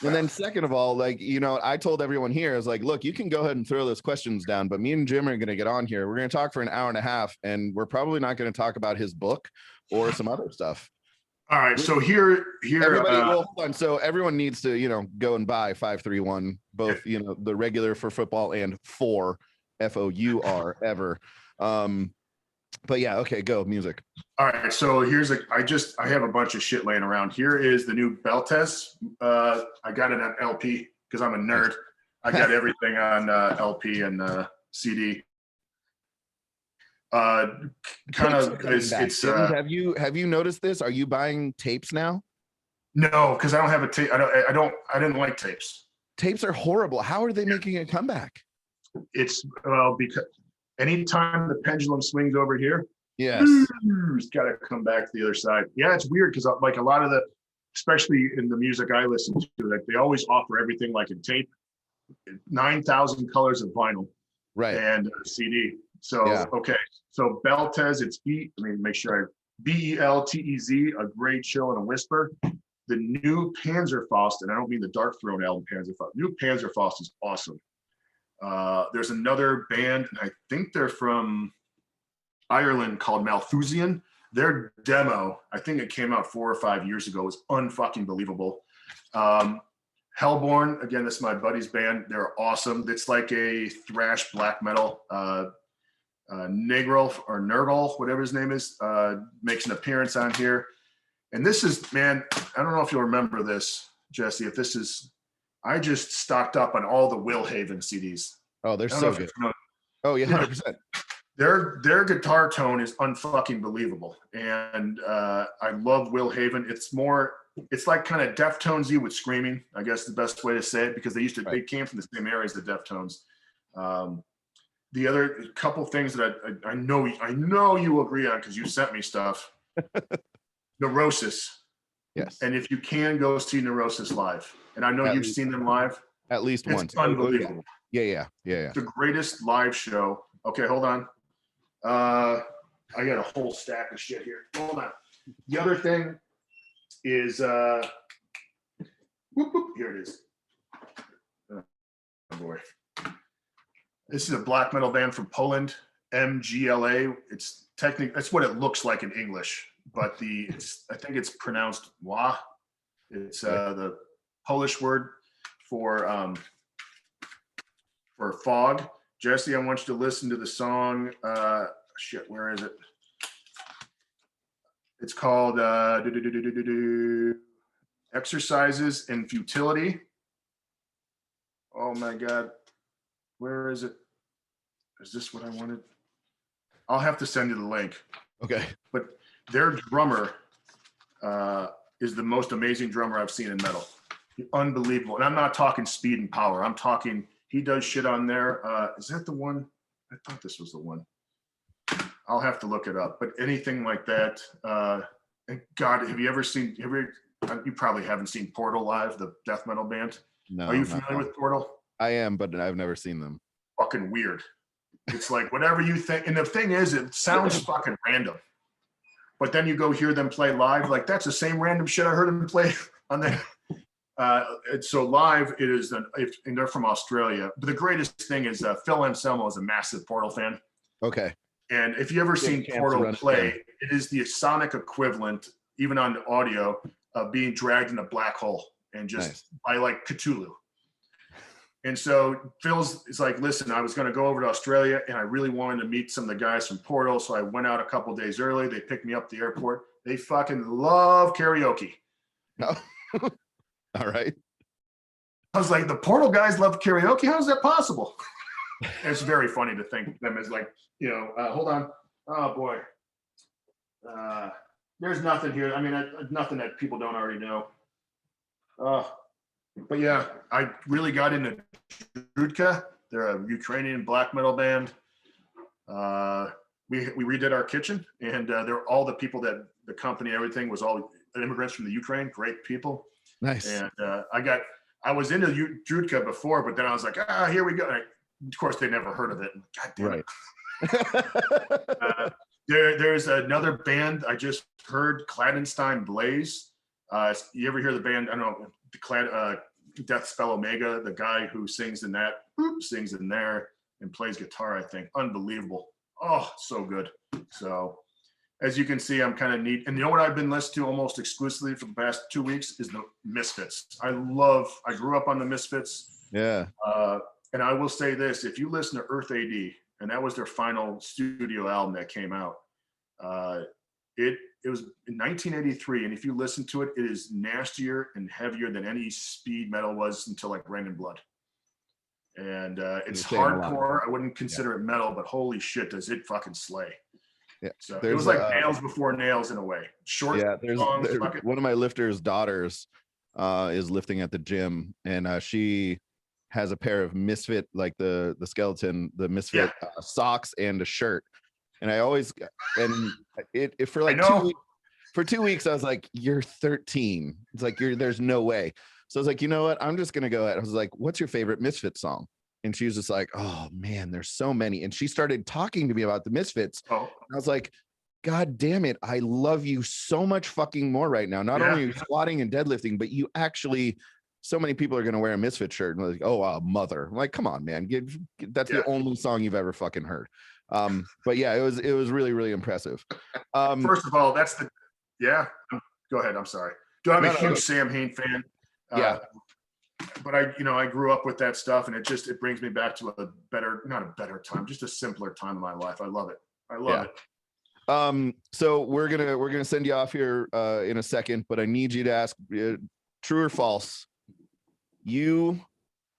And then second of all, I told everyone here, I was like, look, you can go ahead and throw those questions down, but me and Jim are going to get on here. We're going to talk for an hour and a half, and we're probably not going to talk about his book or some other stuff. All right. So here, everybody, hold on. So everyone needs to, go and buy 531, both, the regular for football and for FOUR ever. But yeah, okay, go music. All right, so I have a bunch of shit laying around. Here is the new Beltez. I got it on LP because I'm a nerd. I got everything on LP and CD. Have you noticed this? Are you buying tapes now? No, because I don't have a tape. I didn't like tapes. tapes are horrible. How are they making a comeback? It's because anytime the pendulum swings over here, Yes, it's got to come back to the other side. Yeah, it's weird because like a lot of the, especially in the music I listen to, like they always offer everything like in tape, 9,000 colors of vinyl, right. and CD. So okay, so Beltez, it's let me make sure Beltez, a great chill and a whisper. The new Panzerfaust, and I don't mean the Dark Throne album Panzerfaust. New Panzerfaust is awesome. There's another band, and I think they're from Ireland, called Malthusian. Their demo, I think it came out 4 or 5 years ago, was unfucking believable. Hellborn, again, this is my buddy's band. They're awesome. It's like a thrash black metal. Negro or Nurgle, whatever his name is, makes an appearance on here. And this is, man, I don't know if you'll remember this, Jesse, I just stocked up on all the Will Haven CDs. Oh, they're so good. Oh, yeah, 100%. Their guitar tone is unfucking believable. And I love Will Haven. It's like kind of Deftones-y with screaming, I guess the best way to say it, because they came from the same area as the Deftones. The other couple things that I know you agree on because you sent me stuff. Neurosis. Yes. And if you can, go see Neurosis live. And I know you've seen them live. At least once. It's unbelievable. Yeah. The greatest live show. Okay, hold on. I got a whole stack of shit here. Hold on. The other thing is here it is. Oh boy. This is a black metal band from Poland, MGLA. It's technically, that's what it looks like in English, but I think it's pronounced wa. It's the Polish word for fog. Jesse, I want you to listen to the song. Where is it? It's called Exercises in Futility. Oh my God. Where is it? Is this what I wanted? I'll have to send you the link. Okay. But their drummer is the most amazing drummer I've seen in metal. Unbelievable. And I'm not talking speed and power. I'm talking, he does shit on there. Is that the one? I thought this was the one. I'll have to look it up. But anything like that. And God, have you ever seen, you probably haven't seen Portal live, the death metal band. No. Are you familiar with Portal? I am, but I've never seen them. Fucking weird. It's like whatever you think. And the thing is, it sounds fucking random. But then you go hear them play live, like that's the same random shit I heard them play on there. So live, it is, and they're from Australia. But the greatest thing is Phil Anselmo is a massive Portal fan. Okay. And if you ever seen Portal play, it is the sonic equivalent, even on the audio, of being dragged in a black hole and just by like Cthulhu. And so Phil's is like, listen, I was going to go over to Australia and I really wanted to meet some of the guys from Portal. So I went out a couple days early. They picked me up at the airport. They fucking love karaoke. Oh. All right. I was like, the Portal guys love karaoke? How is that possible? It's very funny to think of them as like, hold on. Oh boy. There's nothing here. I mean, nothing that people don't already know. But yeah, I really got into Drudka. They're a Ukrainian black metal band. We redid our kitchen, and they're all the people that the company, everything was all immigrants from the Ukraine. Great people. Nice. And I was into Drudka before, but then I was like, here we go. And of course, they never heard of it. God damn it. There's another band I just heard, Clandestine Blaze. You ever hear the band? I don't know. Death Spell Omega, the guy who sings in that, sings in there and plays guitar, I think. Unbelievable. Oh, so good. So as you can see, I'm kind of neat. And you know what I've been listening to almost exclusively for the past 2 weeks is the Misfits. I grew up on the Misfits. Yeah. And I will say this, if you listen to Earth AD, and that was their final studio album that came out, it was in 1983, and if you listen to it, it is nastier and heavier than any speed metal was until like Rain and Blood. And it's hardcore. I wouldn't consider it metal, but holy shit, does it fucking slay. Yeah. So it was like nails before nails in a way. Short there's songs. one of my lifter's daughters is lifting at the gym, and she has a pair of Misfit, like the skeleton, the Misfit socks and a shirt. And I always, and it for like 2 weeks, for 2 weeks, I was like, you're 13. It's like, there's no way. So I was like, you know what? I'm just going to go ahead. I was like, what's your favorite Misfit song? And she was just like, oh man, there's so many. And she started talking to me about the Misfits. Oh. And I was like, God damn it. I love you so much fucking more right now. Not only are you squatting and deadlifting, but you actually, so many people are going to wear a Misfit shirt and like, oh, mother. I'm like, come on, man. That's the only song you've ever fucking heard. But yeah, it was really, really impressive. First of all, that's go ahead. I'm sorry. I'm a huge Sam Hain fan. But I grew up with that stuff, and it brings me back to not a better time, just a simpler time in my life. I love it. I love it. So we're gonna send you off here in a second, but I need you to ask true or false. You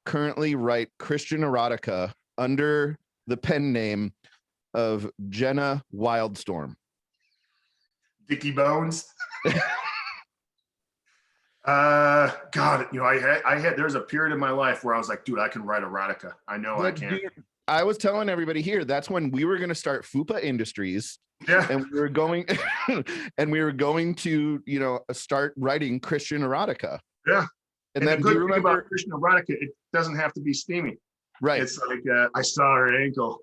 currently write Christian erotica under the pen name of Jenna Wildstorm. Dickie Bones. God, I had there's a period in my life where I was like, dude, I can write erotica. I know I can. Dude, I was telling everybody here, that's when we were going to start Fupa Industries. Yeah. And we were going to, start writing Christian erotica. Yeah. And then the good thing about Christian erotica, it doesn't have to be steamy. Right. It's like, I saw her ankle.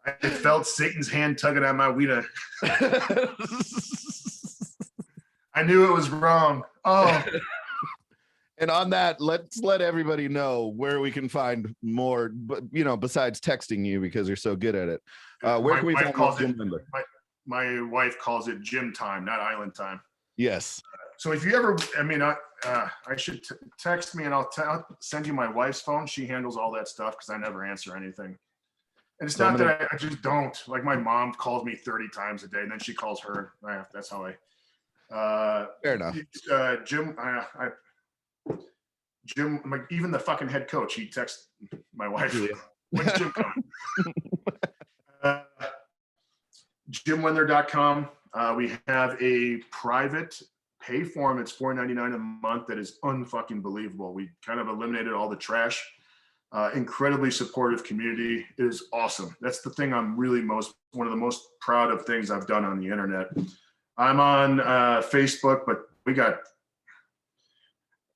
I felt Satan's hand tugging on my wiener. I knew it was wrong. Oh. And on that, let's let everybody know where we can find more, but besides texting you because you're so good at it. Where can we find Jim Wendler? My wife calls it gym time, not island time. Yes. So if you ever, I should text me and I'll send you my wife's phone. She handles all that stuff because I never answer anything. And it's not that I just don't. Like my mom calls me 30 times a day, and then she calls her. That's how I. Fair enough. Jim, even the fucking head coach, he texts my wife. When's Jim coming? JimWendler.com. We have a private pay form. It's $4.99 a month. That is unfucking believable. We kind of eliminated all the trash. Incredibly supportive community. It is awesome. That's the thing I'm really one of the most proud of things I've done on the internet. I'm on Facebook, but we got,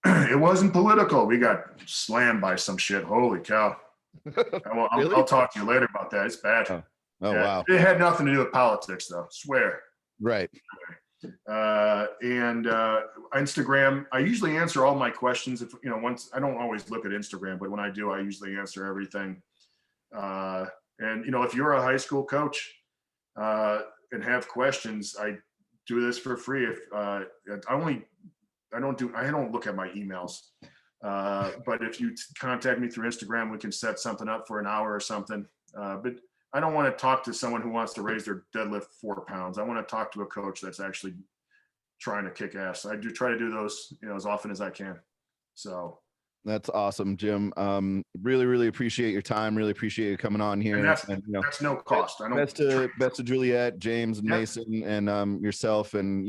it wasn't political. We got slammed by some shit. Holy cow. Really? I'll talk to you later about that. It's bad. Oh wow. It had nothing to do with politics though. Swear. Right. And Instagram, I usually answer all my questions. If once I don't always look at Instagram, but when I do, I usually answer everything. And if you're a high school coach and have questions, I do this for free. If I don't look at my emails. But if you contact me through Instagram, we can set something up for an hour or something. But I don't want to talk to someone who wants to raise their deadlift 4 pounds. I want to talk to a coach that's actually trying to kick ass. I do try to do those, as often as I can. So that's awesome, Jim. Really, really appreciate your time. Really appreciate you coming on here. And that's no cost. Best to Juliet, James, and Mason, and yourself, and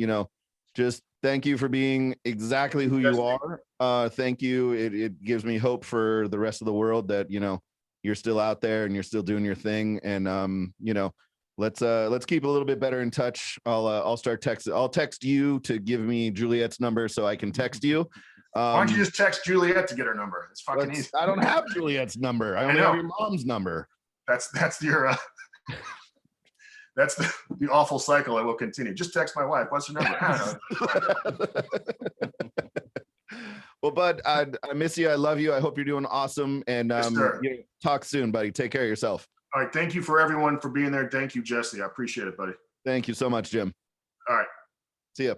just thank you for being exactly who you are. Thank you. It gives me hope for the rest of the world that you're still out there and you're still doing your thing. And let's keep a little bit better in touch. I'll start texting. I'll text you to give me Juliet's number so I can text you. Why don't you just text Juliet to get her number? It's fucking easy. I don't have Juliet's number. I only have your mom's number. That's your that's the awful cycle I will continue. Just text my wife. What's your number? I don't know. Well, bud, I miss you. I love you. I hope you're doing awesome. And talk soon, buddy. Take care of yourself. All right. Thank you for everyone for being there. Thank you, Jesse. I appreciate it, buddy. Thank you so much, Jim. All right. See ya.